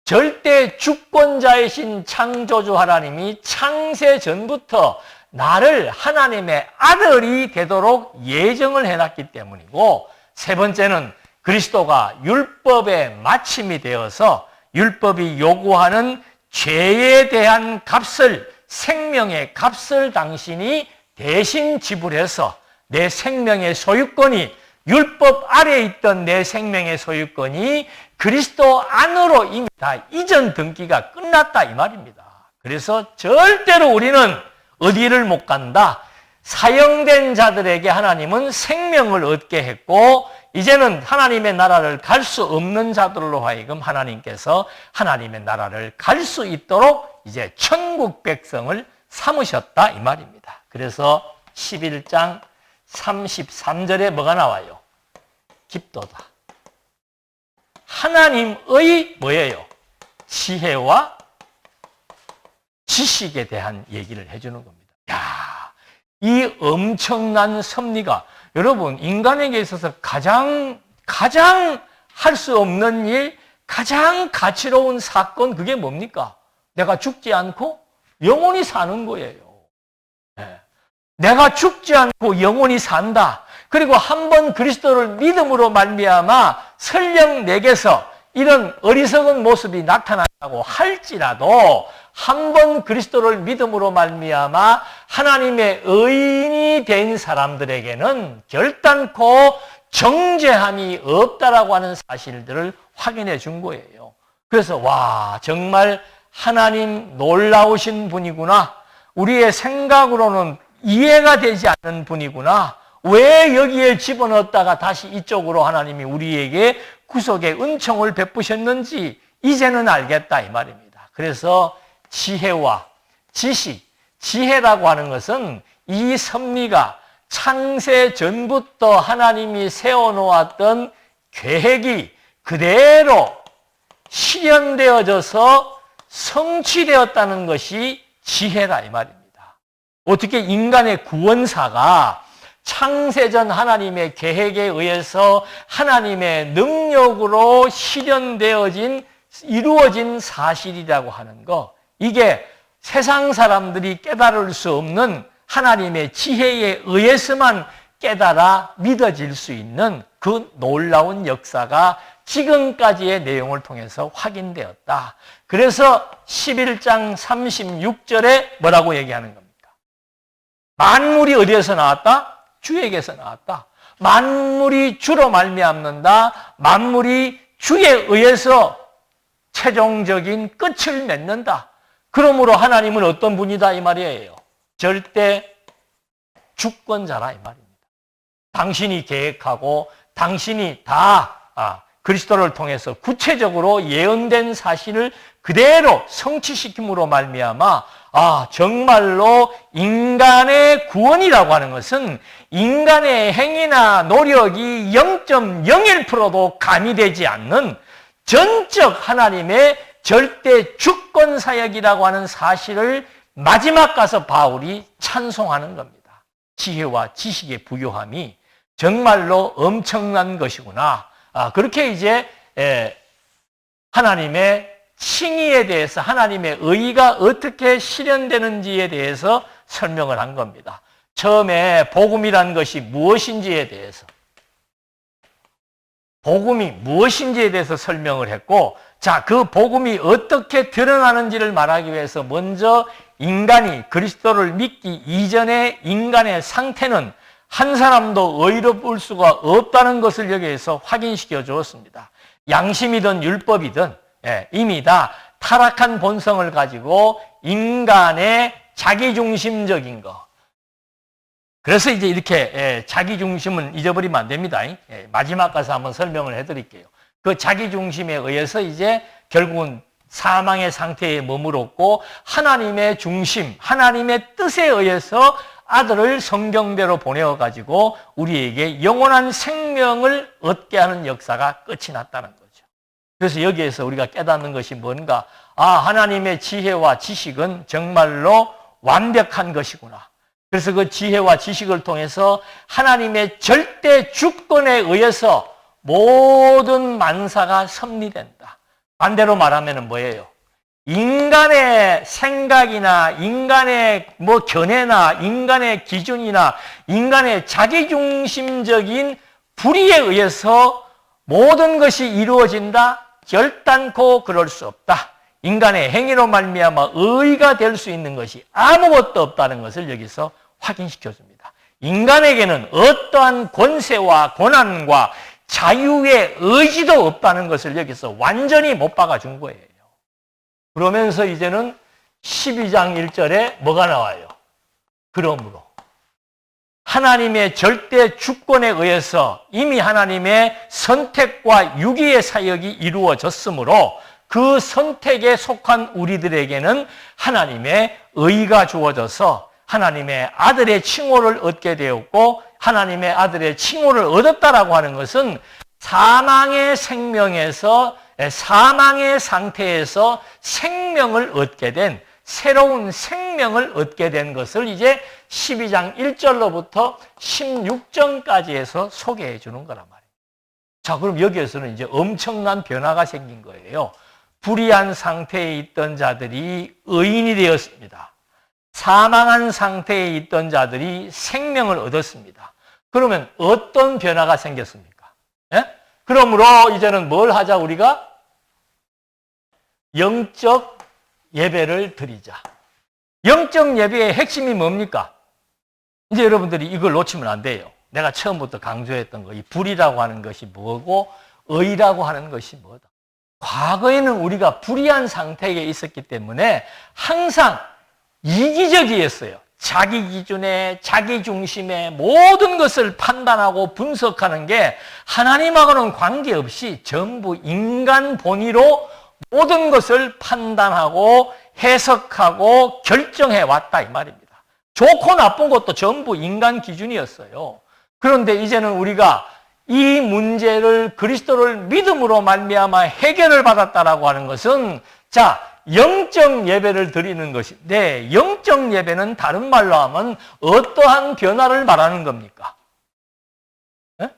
절대 주권자이신 창조주 하나님이 창세 전부터 나를 하나님의 아들이 되도록 예정을 해놨기 때문이고, 세 번째는 그리스도가 율법의 마침이 되어서 율법이 요구하는 죄에 대한 값을, 생명의 값을 당신이 대신 지불해서 내 생명의 소유권이 율법 아래에 있던 내 생명의 소유권이 그리스도 안으로 이미 다 이전 등기가 끝났다 이 말입니다. 그래서 절대로 우리는 어디를 못 간다. 사형된 자들에게 하나님은 생명을 얻게 했고 이제는 하나님의 나라를 갈 수 없는 자들로 하여금 하나님께서 하나님의 나라를 갈 수 있도록 이제 천국 백성을 삼으셨다 이 말입니다. 그래서 11장 33절에 뭐가 나와요? 깊도다. 하나님의 뭐예요? 지혜와 지식에 대한 얘기를 해주는 겁니다. 야, 이 엄청난 섭리가 여러분 인간에게 있어서 가장 할 수 없는 일, 가장 가치로운 사건 그게 뭡니까? 내가 죽지 않고 영원히 사는 거예요. 네. 내가 죽지 않고 영원히 산다. 그리고 한 번 그리스도를 믿음으로 말미암아 설령 내게서 이런 어리석은 모습이 나타난다고 할지라도 한 번 그리스도를 믿음으로 말미암아 하나님의 의인이 된 사람들에게는 결단코 정죄함이 없다라고 하는 사실들을 확인해 준 거예요. 그래서 와, 정말 하나님 놀라우신 분이구나. 우리의 생각으로는 이해가 되지 않는 분이구나. 왜 여기에 집어넣었다가 다시 이쪽으로 하나님이 우리에게 구속의 은총을 베푸셨는지 이제는 알겠다 이 말입니다. 그래서 지혜와 지식, 지혜라고 하는 것은 이 섭리가 창세 전부터 하나님이 세워놓았던 계획이 그대로 실현되어져서 성취되었다는 것이 지혜라 이 말입니다. 어떻게 인간의 구원사가 창세전 하나님의 계획에 의해서 하나님의 능력으로 실현되어진 이루어진 사실이라고 하는 거, 이게 세상 사람들이 깨달을 수 없는 하나님의 지혜에 의해서만 깨달아 믿어질 수 있는 그 놀라운 역사가 지금까지의 내용을 통해서 확인되었다. 그래서 11장 36절에 뭐라고 얘기하는 겁니까? 만물이 어디에서 나왔다? 주에게서 나왔다. 만물이 주로 말미암는다. 만물이 주에 의해서 최종적인 끝을 맺는다. 그러므로 하나님은 어떤 분이다 이 말이에요. 절대 주권자라 이 말입니다. 당신이 계획하고 당신이 다 그리스도를 통해서 구체적으로 예언된 사실을 그대로 성취시킴으로 말미암아 정말로 인간의 구원이라고 하는 것은 인간의 행위나 노력이 0.01%도 가미되지 않는 전적 하나님의 절대 주권 사역이라고 하는 사실을 마지막 가서 바울이 찬송하는 겁니다. 지혜와 지식의 부요함이 정말로 엄청난 것이구나. 그렇게 이제 하나님의 칭의에 대해서 하나님의 의의가 어떻게 실현되는지에 대해서 설명을 한 겁니다. 처음에 복음이란 것이 무엇인지에 대해서 복음이 무엇인지에 대해서 설명을 했고, 자, 그 복음이 어떻게 드러나는지를 말하기 위해서 먼저 인간이 그리스도를 믿기 이전의 인간의 상태는 한 사람도 의롭을 수가 없다는 것을 여기에서 확인시켜 주었습니다. 양심이든 율법이든 이미 다 타락한 본성을 가지고 인간의 자기중심적인 거. 그래서 이제 이렇게 자기중심은 잊어버리면 안 됩니다. 마지막 가서 한번 설명을 해드릴게요. 그 자기중심에 의해서 이제 결국은 사망의 상태에 머물었고 하나님의 중심, 하나님의 뜻에 의해서 아들을 성경대로 보내어가지고 우리에게 영원한 생명을 얻게 하는 역사가 끝이 났다는 거죠. 그래서 여기에서 우리가 깨닫는 것이 뭔가, 하나님의 지혜와 지식은 정말로 완벽한 것이구나. 그래서 그 지혜와 지식을 통해서 하나님의 절대 주권에 의해서 모든 만사가 섭리된다. 반대로 말하면 뭐예요? 인간의 생각이나 인간의 견해나 인간의 기준이나 인간의 자기중심적인 불의에 의해서 모든 것이 이루어진다? 결단코 그럴 수 없다. 인간의 행위로 말미암아 의의가 될 수 있는 것이 아무것도 없다는 것을 여기서 확인시켜줍니다. 인간에게는 어떠한 권세와 권한과 자유의 의지도 없다는 것을 여기서 완전히 못 박아준 거예요. 그러면서 이제는 12장 1절에 뭐가 나와요? 그러므로 하나님의 절대 주권에 의해서 이미 하나님의 선택과 유기의 사역이 이루어졌으므로 그 선택에 속한 우리들에게는 하나님의 의가 주어져서 하나님의 아들의 칭호를 얻게 되었고, 하나님의 아들의 칭호를 얻었다라고 하는 것은 사망의 생명에서, 사망의 상태에서 생명을 얻게 된, 새로운 생명을 얻게 된 것을 이제 12장 1절로부터 16절까지 해서 소개해 주는 거란 말이에요. 자, 그럼 여기에서는 이제 엄청난 변화가 생긴 거예요. 불의한 상태에 있던 자들이 의인이 되었습니다. 사망한 상태에 있던 자들이 생명을 얻었습니다. 그러면 어떤 변화가 생겼습니까? 예? 그러므로 이제는 뭘 하자, 우리가? 영적 예배를 드리자. 영적 예배의 핵심이 뭡니까? 이제 여러분들이 이걸 놓치면 안 돼요. 내가 처음부터 강조했던 거, 이 불이라고 하는 것이 뭐고 의라고 하는 것이 뭐다. 과거에는 우리가 불의한 상태에 있었기 때문에 항상 이기적이었어요. 자기 기준에, 자기 중심에 모든 것을 판단하고 분석하는 게 하나님하고는 관계없이 전부 인간 본위로 모든 것을 판단하고 해석하고 결정해 왔다 이 말입니다. 좋고 나쁜 것도 전부 인간 기준이었어요. 그런데 이제는 우리가 이 문제를 그리스도를 믿음으로 말미암아 해결을 받았다라고 하는 것은, 자, 영적 예배를 드리는 것인데, 영적 예배는 다른 말로 하면 어떠한 변화를 말하는 겁니까? 네?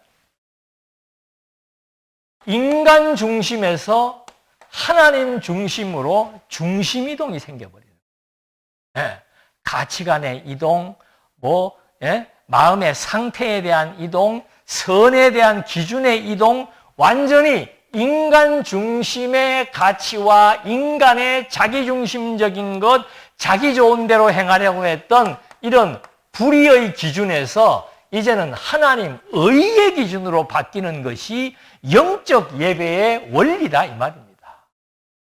인간 중심에서 하나님 중심으로 중심 이동이 생겨버리는 거예요. 네. 가치관의 이동, 마음의 상태에 대한 이동, 선에 대한 기준의 이동, 완전히 인간 중심의 가치와 인간의 자기중심적인 것, 자기 좋은 대로 행하려고 했던 이런 불의의 기준에서 이제는 하나님 의의 기준으로 바뀌는 것이 영적 예배의 원리다 이 말입니다.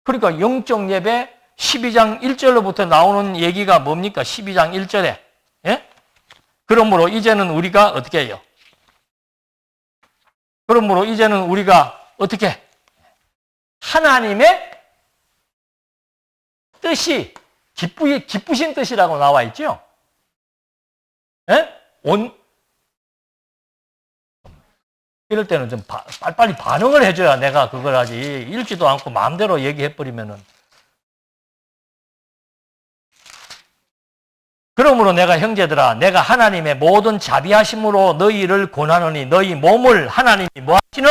그러니까 영적 예배 12장 1절로부터 나오는 얘기가 뭡니까? 12장 1절에. 예? 그러므로 이제는 우리가 어떻게 해요? 그러므로 이제는 우리가 어떻게? 하나님의 뜻이 기쁘신 뜻이라고 나와 있죠? 예? 이럴 때는 좀 빨리 반응을 해줘야 내가 그걸 하지. 읽지도 않고 마음대로 얘기해버리면은. 그러므로 내가 형제들아, 내가 하나님의 모든 자비하심으로 너희를 권하노니 너희 몸을 하나님이 뭐 하시는?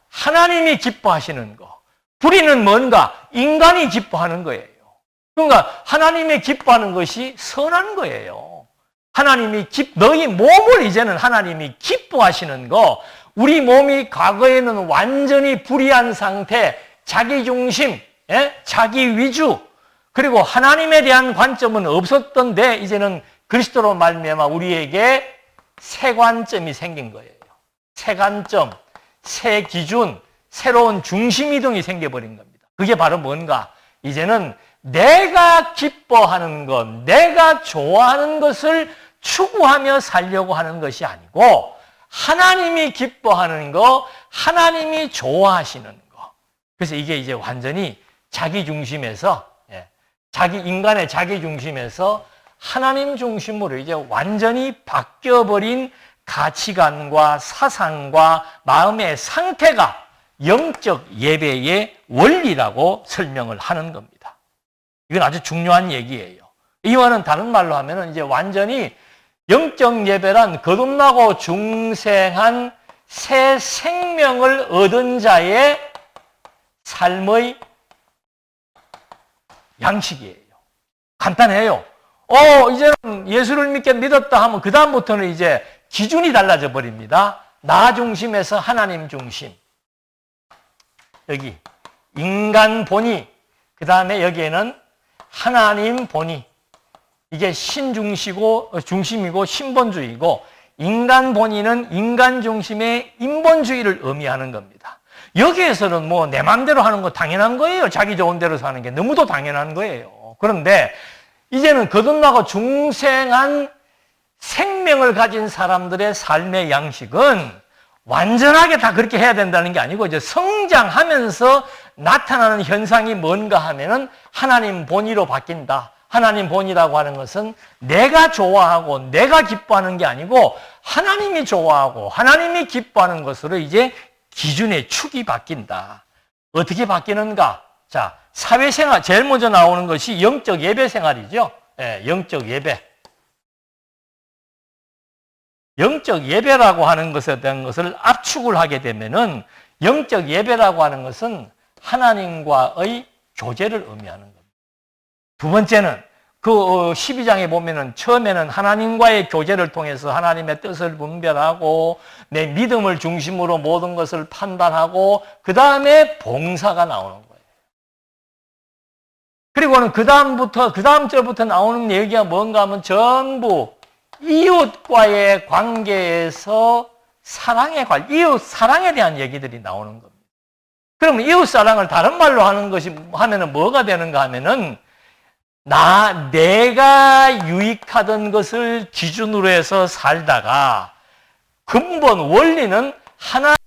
하나님이 기뻐하시는 거. 불의는 뭔가? 인간이 기뻐하는 거예요. 그러니까 하나님이 기뻐하는 것이 선한 거예요. 하나님이 너희 몸을 이제는 하나님이 기뻐하시는 거. 우리 몸이 과거에는 완전히 불의한 상태, 자기중심, 자기 위주, 그리고 하나님에 대한 관점은 없었던데 이제는 그리스도로 말미암아 우리에게 새 관점이 생긴 거예요. 새 관점, 새 기준, 새로운 중심 이동이 생겨버린 겁니다. 그게 바로 뭔가? 이제는 내가 기뻐하는 것, 내가 좋아하는 것을 추구하며 살려고 하는 것이 아니고 하나님이 기뻐하는 것, 하나님이 좋아하시는 것. 그래서 이게 이제 완전히 자기 중심에서, 인간의 자기 중심에서 하나님 중심으로 이제 완전히 바뀌어버린 가치관과 사상과 마음의 상태가 영적 예배의 원리라고 설명을 하는 겁니다. 이건 아주 중요한 얘기예요. 이와는 다른 말로 하면 이제 완전히 영적 예배란 거듭나고 중생한 새 생명을 얻은 자의 삶의 양식이에요. 간단해요. 이제는 예수를 믿었다 하면 그다음부터는 이제 기준이 달라져 버립니다. 나 중심에서 하나님 중심. 여기 인간 본위, 그 다음에 여기에는 하나님 본위. 이게 중심이고 신본주의고 인간 본인은 인간 중심의 인본주의를 의미하는 겁니다. 여기에서는 뭐 내 마음대로 하는 거 당연한 거예요. 자기 좋은 대로 사는 게 너무도 당연한 거예요. 그런데 이제는 거듭나고 중생한 생명을 가진 사람들의 삶의 양식은 완전하게 다 그렇게 해야 된다는 게 아니고 이제 성장하면서 나타나는 현상이 뭔가 하면은 하나님 본의로 바뀐다. 하나님 본이라고 하는 것은 내가 좋아하고 내가 기뻐하는 게 아니고 하나님이 좋아하고 하나님이 기뻐하는 것으로 이제 기준의 축이 바뀐다. 어떻게 바뀌는가? 자, 사회생활, 제일 먼저 나오는 것이 영적 예배 생활이죠. 예, 영적 예배. 영적 예배라고 하는 것에 대한 것을 압축을 하게 되면은 영적 예배라고 하는 것은 하나님과의 교제를 의미하는 겁니다. 두 번째는 그 12장에 보면은 처음에는 하나님과의 교제를 통해서 하나님의 뜻을 분별하고 내 믿음을 중심으로 모든 것을 판단하고 그 다음에 봉사가 나오는 거예요. 그리고는 그 다음 절부터 나오는 얘기가 뭔가 하면 전부 이웃과의 관계에서 이웃 사랑에 대한 얘기들이 나오는 겁니다. 그러면 이웃 사랑을 다른 말로 하면은 뭐가 되는가 하면은 내가 유익하던 것을 기준으로 해서 살다가 근본 원리는 하나님이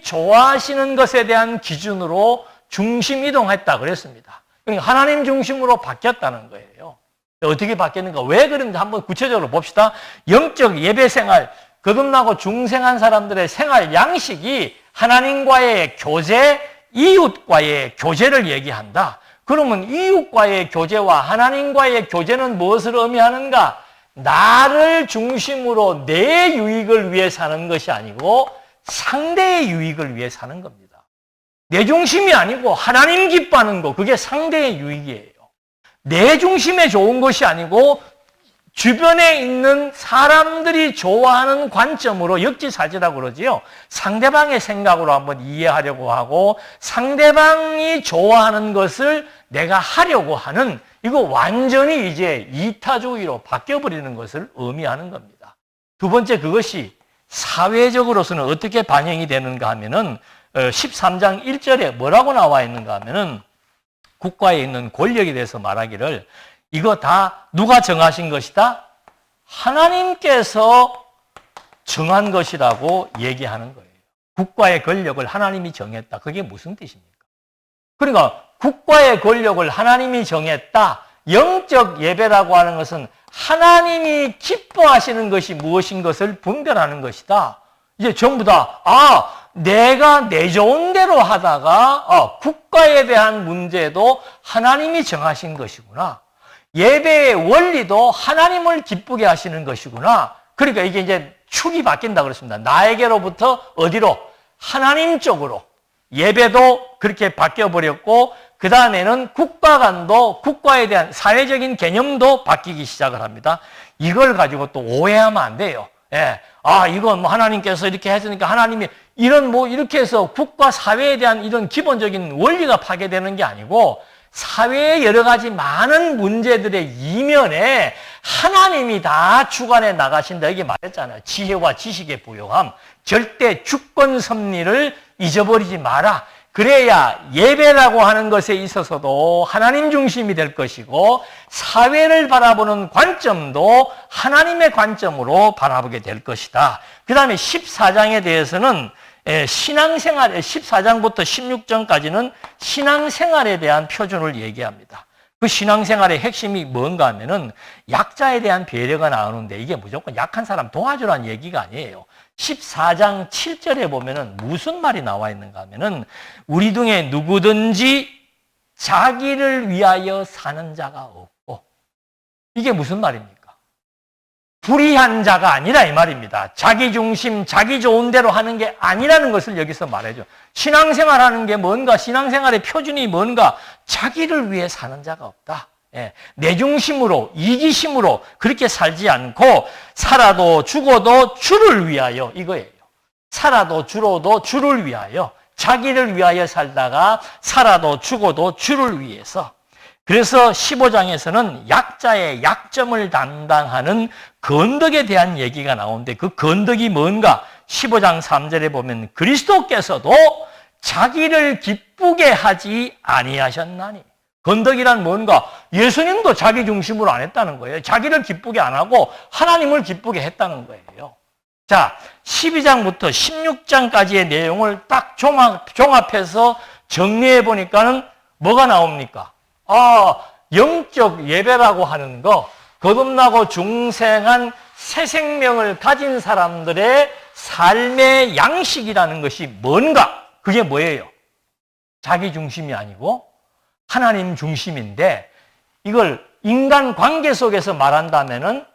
좋아하시는 것에 대한 기준으로 중심 이동했다 그랬습니다. 그러니까 하나님 중심으로 바뀌었다는 거예요. 어떻게 바뀌었는가? 왜 그런지 한번 구체적으로 봅시다. 영적 예배 생활, 거듭나고 중생한 사람들의 생활 양식이 하나님과의 교제, 이웃과의 교제를 얘기한다. 그러면 이웃과의 교제와 하나님과의 교제는 무엇을 의미하는가? 나를 중심으로 내 유익을 위해 사는 것이 아니고 상대의 유익을 위해 사는 겁니다. 내 중심이 아니고 하나님 기뻐하는 거, 그게 상대의 유익이에요. 내 중심에 좋은 것이 아니고 주변에 있는 사람들이 좋아하는 관점으로 역지사지라고 그러지요. 상대방의 생각으로 한번 이해하려고 하고 상대방이 좋아하는 것을 내가 하려고 하는, 이거 완전히 이제 이타주의로 바뀌어버리는 것을 의미하는 겁니다. 두 번째, 그것이 사회적으로서는 어떻게 반영이 되는가 하면은 13장 1절에 뭐라고 나와 있는가 하면은 국가에 있는 권력에 대해서 말하기를 이거 다 누가 정하신 것이다? 하나님께서 정한 것이라고 얘기하는 거예요. 국가의 권력을 하나님이 정했다. 그게 무슨 뜻입니까? 그러니까 국가의 권력을 하나님이 정했다. 영적 예배라고 하는 것은 하나님이 기뻐하시는 것이 무엇인 것을 분별하는 것이다. 이제 전부 다 내가 내 좋은 대로 하다가 국가에 대한 문제도 하나님이 정하신 것이구나. 예배의 원리도 하나님을 기쁘게 하시는 것이구나. 그러니까 이게 이제 축이 바뀐다 그랬습니다. 나에게로부터 어디로? 하나님 쪽으로. 예배도 그렇게 바뀌어버렸고 그 다음에는 국가 간도 국가에 대한 사회적인 개념도 바뀌기 시작을 합니다. 이걸 가지고 또 오해하면 안 돼요. 예. 이건 뭐 하나님께서 이렇게 했으니까 하나님이 이렇게 해서 국가 사회에 대한 이런 기본적인 원리가 파괴되는 게 아니고 사회의 여러 가지 많은 문제들의 이면에 하나님이 다 주관해 나가신다. 이게 말했잖아요. 지혜와 지식의 부요함. 절대 주권 섭리를 잊어버리지 마라. 그래야 예배라고 하는 것에 있어서도 하나님 중심이 될 것이고 사회를 바라보는 관점도 하나님의 관점으로 바라보게 될 것이다. 그 다음에 14장에 대해서는 신앙생활, 14장부터 16장까지는 신앙생활에 대한 표준을 얘기합니다. 그 신앙생활의 핵심이 뭔가 하면은 약자에 대한 배려가 나오는데 이게 무조건 약한 사람 도와주라는 얘기가 아니에요. 14장 7절에 보면은 무슨 말이 나와 있는가 하면은 우리 중에 누구든지 자기를 위하여 사는 자가 없고, 이게 무슨 말입니까? 불의한 자가 아니라 이 말입니다. 자기 중심, 자기 좋은 대로 하는 게 아니라는 것을 여기서 말해줘. 신앙생활 하는 게 뭔가, 신앙생활의 표준이 뭔가, 자기를 위해 사는 자가 없다. 내 중심으로, 이기심으로 그렇게 살지 않고 살아도 죽어도 주를 위하여, 이거예요. 살아도 죽어도 주를 위하여, 자기를 위하여 살다가 살아도 죽어도 주를 위해서. 그래서 15장에서는 약자의 약점을 담당하는 건덕에 대한 얘기가 나오는데 그 건덕이 뭔가? 15장 3절에 보면 그리스도께서도 자기를 기쁘게 하지 아니하셨나니. 건덕이란 뭔가? 예수님도 자기 중심으로 안 했다는 거예요. 자기를 기쁘게 안 하고 하나님을 기쁘게 했다는 거예요. 자, 12장부터 16장까지의 내용을 딱 종합해서 정리해 보니까는 뭐가 나옵니까? 영적 예배라고 하는 거, 거듭나고 중생한 새 생명을 가진 사람들의 삶의 양식이라는 것이 뭔가? 그게 뭐예요? 자기 중심이 아니고 하나님 중심인데 이걸 인간 관계 속에서 말한다면은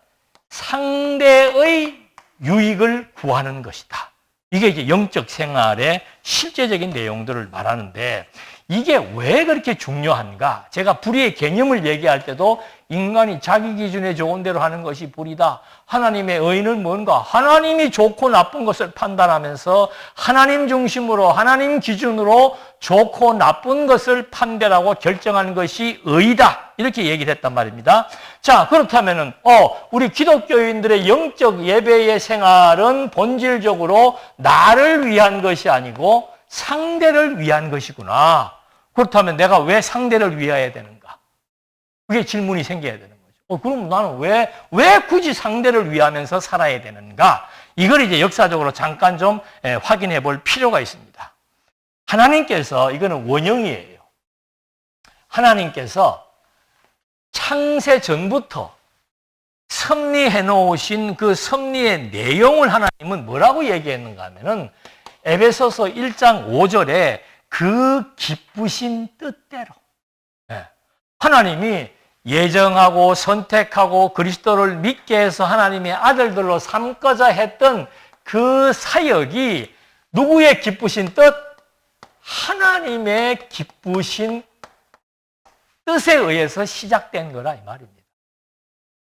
상대의 유익을 구하는 것이다. 이게 이제 영적 생활의 실제적인 내용들을 말하는데 이게 왜 그렇게 중요한가? 제가 불의의 개념을 얘기할 때도 인간이 자기 기준에 좋은 대로 하는 것이 불이다. 하나님의 의는 뭔가? 하나님이 좋고 나쁜 것을 판단하면서 하나님 중심으로 하나님 기준으로 좋고 나쁜 것을 판별하고 결정하는 것이 의다. 이렇게 얘기를 했단 말입니다. 자, 그렇다면은 우리 기독교인들의 영적 예배의 생활은 본질적으로 나를 위한 것이 아니고 상대를 위한 것이구나. 그렇다면 내가 왜 상대를 위하여야 되는가? 그게 질문이 생겨야 되는 거죠. 그럼 나는 왜 굳이 상대를 위하면서 살아야 되는가? 이걸 이제 역사적으로 잠깐 좀 확인해 볼 필요가 있습니다. 하나님께서, 이거는 원형이에요. 하나님께서 창세 전부터 섭리해 놓으신 그 섭리의 내용을 하나님은 뭐라고 얘기했는가 하면은 에베소서 1장 5절에 그 기쁘신 뜻대로 하나님이 예정하고 선택하고 그리스도를 믿게 해서 하나님의 아들들로 삼고자 했던 그 사역이 누구의 기쁘신 뜻? 하나님의 기쁘신 뜻에 의해서 시작된 거라 이 말입니다.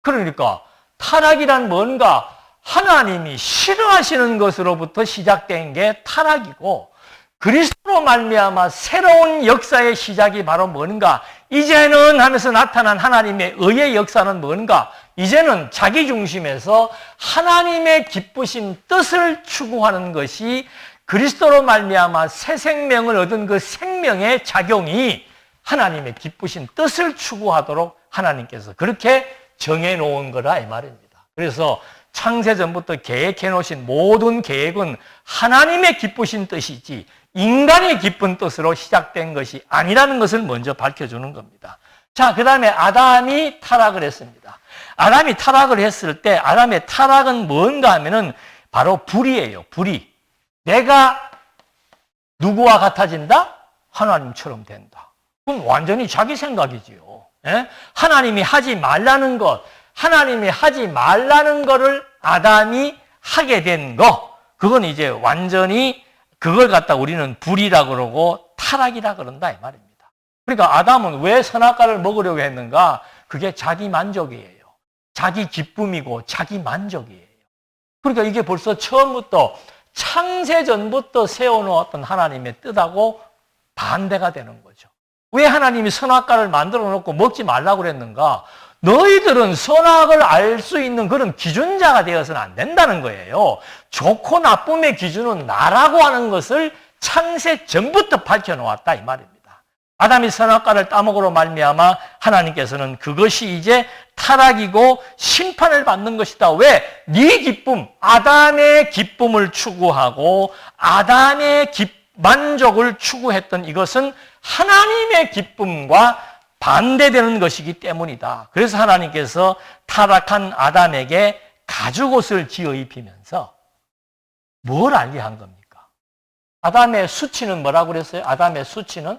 그러니까 타락이란 뭔가? 하나님이 싫어하시는 것으로부터 시작된 게 타락이고 그리스도로 말미암아 새로운 역사의 시작이 바로 뭔가? 이제는 하면서 나타난 하나님의 의의 역사는 뭔가? 이제는 자기 중심에서 하나님의 기쁘신 뜻을 추구하는 것이 그리스도로 말미암아 새 생명을 얻은 그 생명의 작용이 하나님의 기쁘신 뜻을 추구하도록 하나님께서 그렇게 정해놓은 거라 이 말입니다. 그래서 창세전부터 계획해 놓으신 모든 계획은 하나님의 기쁘신 뜻이지 인간의 기쁜 뜻으로 시작된 것이 아니라는 것을 먼저 밝혀주는 겁니다. 자, 그 다음에 아담이 타락을 했습니다. 아담이 타락을 했을 때 아담의 타락은 뭔가 하면은 바로 불의예요. 불의. 내가 누구와 같아진다? 하나님처럼 된다. 그건 완전히 자기 생각이지요. 하나님이 하지 말라는 것, 하나님이 하지 말라는 거를 아담이 하게 된 거, 그건 이제 완전히 그걸 갖다 우리는 불이라 그러고 타락이라 그런다 이 말입니다. 그러니까 아담은 왜 선악과를 먹으려고 했는가? 그게 자기 만족이에요. 자기 기쁨이고 자기 만족이에요. 그러니까 이게 벌써 처음부터 창세전부터 세워놓았던 하나님의 뜻하고 반대가 되는 거죠. 왜 하나님이 선악과를 만들어 놓고 먹지 말라고 그랬는가? 너희들은 선악을 알 수 있는 그런 기준자가 되어서는 안 된다는 거예요. 좋고 나쁨의 기준은 나라고 하는 것을 창세 전부터 밝혀놓았다 이 말입니다. 아담이 선악과를 따먹으로 말미암아 하나님께서는 그것이 이제 타락이고 심판을 받는 것이다. 왜? 네 기쁨, 아담의 기쁨을 추구하고 아담의 만족을 추구했던 이것은 하나님의 기쁨과 반대되는 것이기 때문이다. 그래서 하나님께서 타락한 아담에게 가죽옷을 지어 입히면서 뭘 알게한 겁니까? 아담의 수치는 뭐라고 그랬어요? 아담의 수치는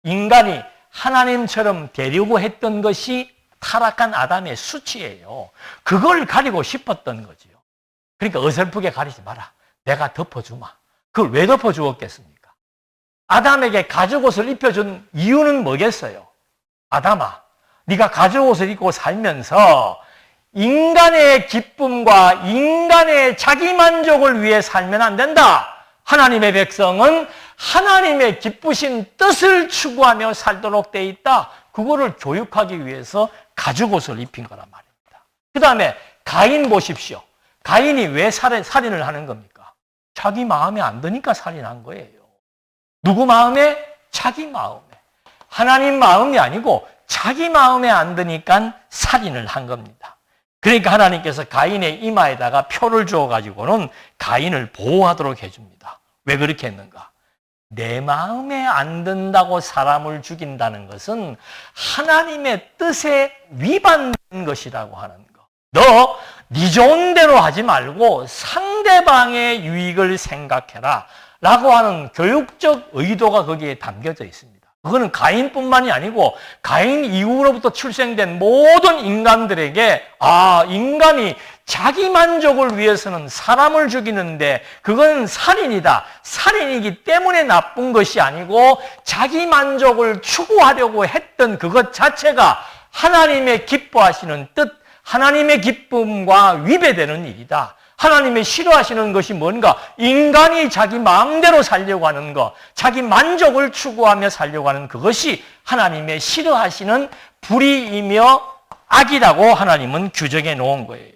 인간이 하나님처럼 되려고 했던 것이 타락한 아담의 수치예요. 그걸 가리고 싶었던 거지요. 그러니까 어설프게 가리지 마라. 내가 덮어주마. 그걸 왜 덮어주었겠습니까? 아담에게 가죽옷을 입혀준 이유는 뭐겠어요? 아담아, 네가 가죽옷을 입고 살면서 인간의 기쁨과 인간의 자기 만족을 위해 살면 안 된다. 하나님의 백성은 하나님의 기쁘신 뜻을 추구하며 살도록 돼 있다. 그거를 교육하기 위해서 가죽옷을 입힌 거란 말입니다. 그 다음에 가인 보십시오. 가인이 왜 살인을 하는 겁니까? 자기 마음에 안 드니까 살인한 거예요. 누구 마음에? 자기 마음에. 하나님 마음이 아니고 자기 마음에 안 드니까 살인을 한 겁니다. 그러니까 하나님께서 가인의 이마에다가 표를 주어가지고는 가인을 보호하도록 해줍니다. 왜 그렇게 했는가? 내 마음에 안 든다고 사람을 죽인다는 것은 하나님의 뜻에 위반된 것이라고 하는 거. 너 네 좋은 대로 하지 말고 상대방의 유익을 생각해라 라고 하는 교육적 의도가 거기에 담겨져 있습니다. 그거는 가인뿐만이 아니고 가인 이후로부터 출생된 모든 인간들에게 인간이 자기 만족을 위해서는 사람을 죽이는데 그건 살인이다. 살인이기 때문에 나쁜 것이 아니고 자기 만족을 추구하려고 했던 그것 자체가 하나님의 기뻐하시는 뜻, 하나님의 기쁨과 위배되는 일이다. 하나님의 싫어하시는 것이 뭔가? 인간이 자기 마음대로 살려고 하는 것, 자기 만족을 추구하며 살려고 하는 그것이 하나님의 싫어하시는 불의이며 악이라고 하나님은 규정해 놓은 거예요.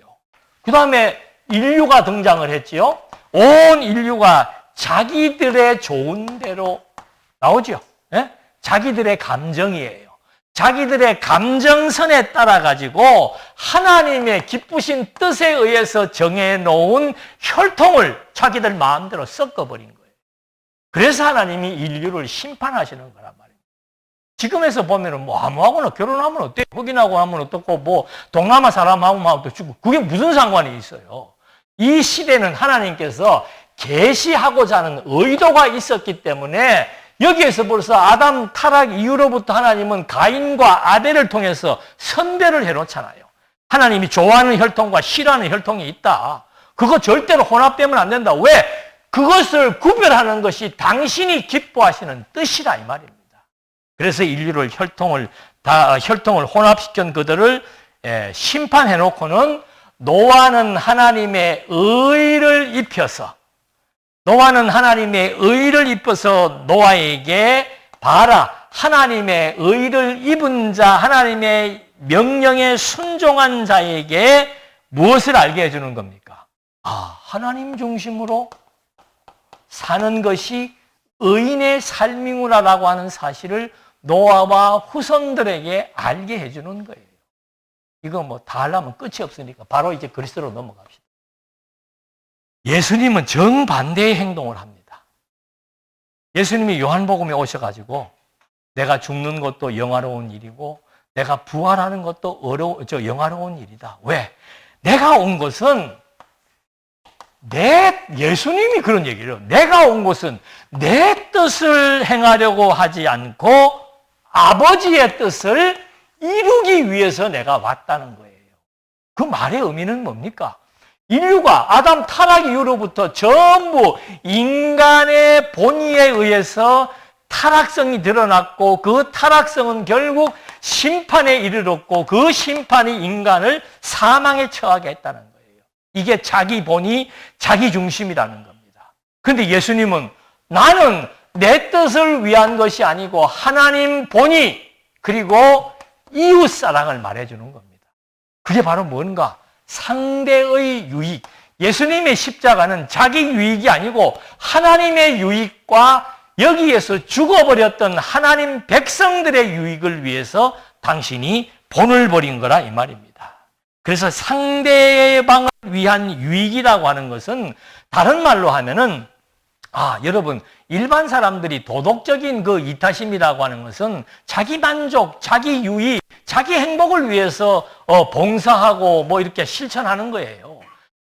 그 다음에 인류가 등장을 했지요. 온 인류가 자기들의 좋은 대로 나오죠. 예? 자기들의 감정이에요. 자기들의 감정선에 따라 가지고 하나님의 기쁘신 뜻에 의해서 정해놓은 혈통을 자기들 마음대로 섞어버린 거예요. 그래서 하나님이 인류를 심판하시는 거란 말입니다. 지금에서 보면은 뭐 아무하고나 결혼하면 어때? 흑인하고 하면 어떻고 뭐 동남아 사람하고 하면 어떻고 그게 무슨 상관이 있어요? 이 시대는 하나님께서 계시하고자 하는 의도가 있었기 때문에 여기에서 벌써 아담 타락 이후로부터 하나님은 가인과 아벨을 통해서 선별을 해놓잖아요. 하나님이 좋아하는 혈통과 싫어하는 혈통이 있다. 그거 절대로 혼합되면 안 된다. 왜? 그것을 구별하는 것이 당신이 기뻐하시는 뜻이라 이 말입니다. 그래서 인류를 혈통을 혼합시킨 그들을 심판해놓고는 노아는 하나님의 의를 입혀서 노아에게 봐라. 하나님의 의를 입은 자, 하나님의 명령에 순종한 자에게 무엇을 알게 해주는 겁니까? 하나님 중심으로 사는 것이 의인의 삶이구나라고 하는 사실을 노아와 후손들에게 알게 해주는 거예요. 이거 뭐 다 하려면 끝이 없으니까 바로 이제 그리스도로 넘어갑시다. 예수님은 정반대의 행동을 합니다. 예수님이 요한복음에 오셔가지고 내가 죽는 것도 영화로운 일이고 내가 부활하는 것도 영화로운 일이다. 왜? 내가 온 것은 예수님이 그런 얘기를 해요. 내가 온 것은 내 뜻을 행하려고 하지 않고 아버지의 뜻을 이루기 위해서 내가 왔다는 거예요. 그 말의 의미는 뭡니까? 인류가 아담 타락 이후로부터 전부 인간의 본의에 의해서 타락성이 드러났고 그 타락성은 결국 심판에 이르렀고 그 심판이 인간을 사망에 처하게 했다는 거예요. 이게 자기 본의, 자기 중심이라는 겁니다. 그런데 예수님은 나는 내 뜻을 위한 것이 아니고 하나님 본의 그리고 이웃 사랑을 말해주는 겁니다. 그게 바로 뭔가? 상대의 유익. 예수님의 십자가는 자기 유익이 아니고 하나님의 유익과 여기에서 죽어버렸던 하나님 백성들의 유익을 위해서 당신이 본을 버린 거라 이 말입니다. 그래서 상대방을 위한 유익이라고 하는 것은 다른 말로 하면은 여러분 일반 사람들이 도덕적인 그 이타심이라고 하는 것은 자기 만족, 자기 유익, 자기 행복을 위해서 봉사하고 뭐 이렇게 실천하는 거예요.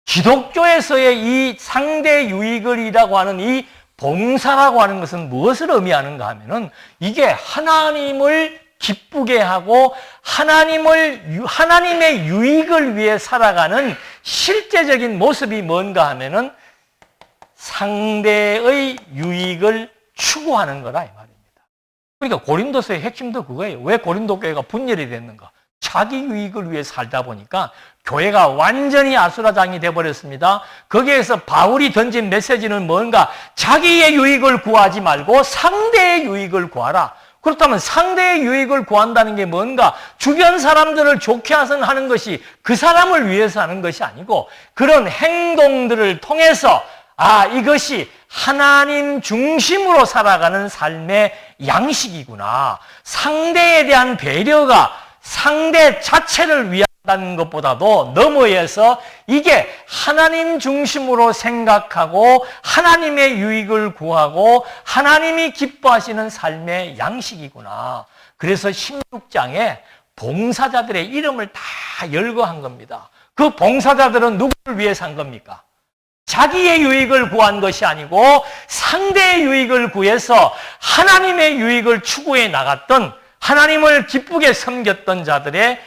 기독교에서의 이 상대 유익을이라고 하는 이 봉사라고 하는 것은 무엇을 의미하는가 하면은 이게 하나님을 기쁘게 하고 하나님의 유익을 위해 살아가는 실제적인 모습이 뭔가 하면은 상대의 유익을 추구하는 거라 이 말입니다. 그러니까 고린도서의 핵심도 그거예요. 왜 고린도 교회가 분열이 됐는가? 자기 유익을 위해 살다 보니까 교회가 완전히 아수라장이 돼버렸습니다. 거기에서 바울이 던진 메시지는 뭔가? 자기의 유익을 구하지 말고 상대의 유익을 구하라. 그렇다면 상대의 유익을 구한다는 게 뭔가? 주변 사람들을 좋게 하는 것이 그 사람을 위해서 하는 것이 아니고 그런 행동들을 통해서 이것이 하나님 중심으로 살아가는 삶의 양식이구나. 상대에 대한 배려가 상대 자체를 위한다는 것보다도 너머에서 이게 하나님 중심으로 생각하고 하나님의 유익을 구하고 하나님이 기뻐하시는 삶의 양식이구나. 그래서 16장에 봉사자들의 이름을 다 열거한 겁니다. 그 봉사자들은 누구를 위해서 한 겁니까? 자기의 유익을 구한 것이 아니고 상대의 유익을 구해서 하나님의 유익을 추구해 나갔던, 하나님을 기쁘게 섬겼던 자들의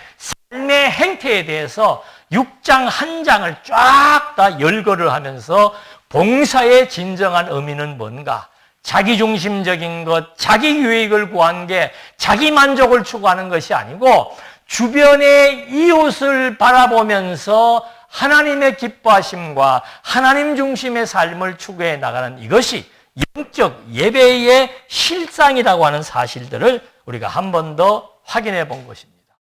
삶의 행태에 대해서 6장 한 장을 쫙 다 열거를 하면서 봉사의 진정한 의미는 뭔가? 자기중심적인 것, 자기 유익을 구한 게 자기 만족을 추구하는 것이 아니고 주변의 이웃을 바라보면서 하나님의 기뻐하심과 하나님 중심의 삶을 추구해 나가는 이것이 영적 예배의 실상이라고 하는 사실들을 우리가 한 번 더 확인해 본 것입니다.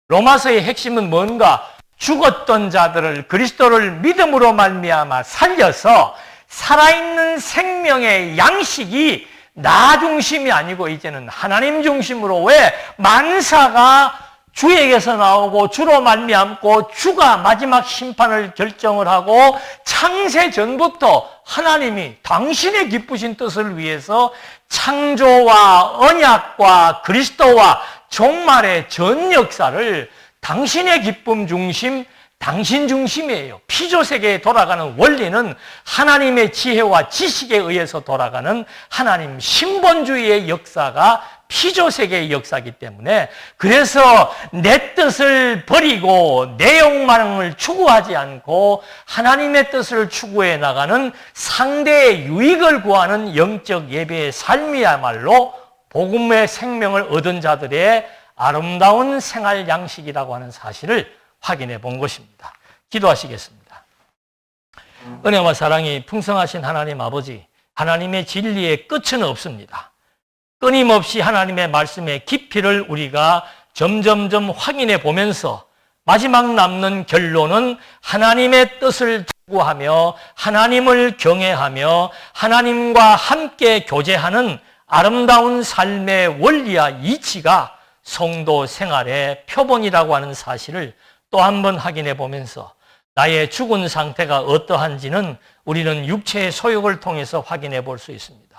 로마서의 핵심은 뭔가? 죽었던 자들을 그리스도를 믿음으로 말미암아 살려서 살아있는 생명의 양식이 나 중심이 아니고 이제는 하나님 중심으로, 왜? 만사가 주에게서 나오고 주로 말미암고 주가 마지막 심판을 결정을 하고 창세 전부터 하나님이 당신의 기쁘신 뜻을 위해서 창조와 언약과 그리스도와 종말의 전 역사를 당신의 기쁨 중심, 당신 중심이에요. 피조세계에 돌아가는 원리는 하나님의 지혜와 지식에 의해서 돌아가는 하나님 신본주의의 역사가 피조세계의 역사이기 때문에, 그래서 내 뜻을 버리고 내 욕망을 추구하지 않고 하나님의 뜻을 추구해 나가는 상대의 유익을 구하는 영적 예배의 삶이야말로 복음의 생명을 얻은 자들의 아름다운 생활 양식이라고 하는 사실을 확인해 본 것입니다. 기도하시겠습니다. 은혜와 사랑이 풍성하신 하나님 아버지, 하나님의 진리의 끝은 없습니다. 끊임없이 하나님의 말씀의 깊이를 우리가 점점점 확인해 보면서 마지막 남는 결론은 하나님의 뜻을 추구하며 하나님을 경외하며 하나님과 함께 교제하는 아름다운 삶의 원리와 이치가 성도 생활의 표본이라고 하는 사실을 또 한 번 확인해 보면서 나의 죽은 상태가 어떠한지는 우리는 육체의 소욕을 통해서 확인해 볼 수 있습니다.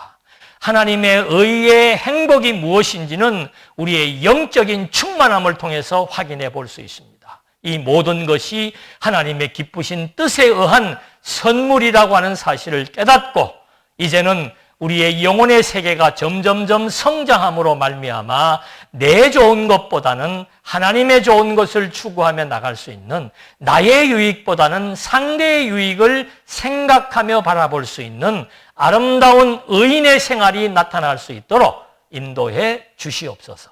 하나님의 의의 행복이 무엇인지는 우리의 영적인 충만함을 통해서 확인해 볼 수 있습니다. 이 모든 것이 하나님의 기쁘신 뜻에 의한 선물이라고 하는 사실을 깨닫고 이제는 우리의 영혼의 세계가 점점점 성장함으로 말미암아 내 좋은 것보다는 하나님의 좋은 것을 추구하며 나갈 수 있는, 나의 유익보다는 상대의 유익을 생각하며 바라볼 수 있는 아름다운 의인의 생활이 나타날 수 있도록 인도해 주시옵소서.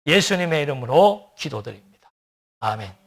예수님의 이름으로 기도드립니다. 아멘.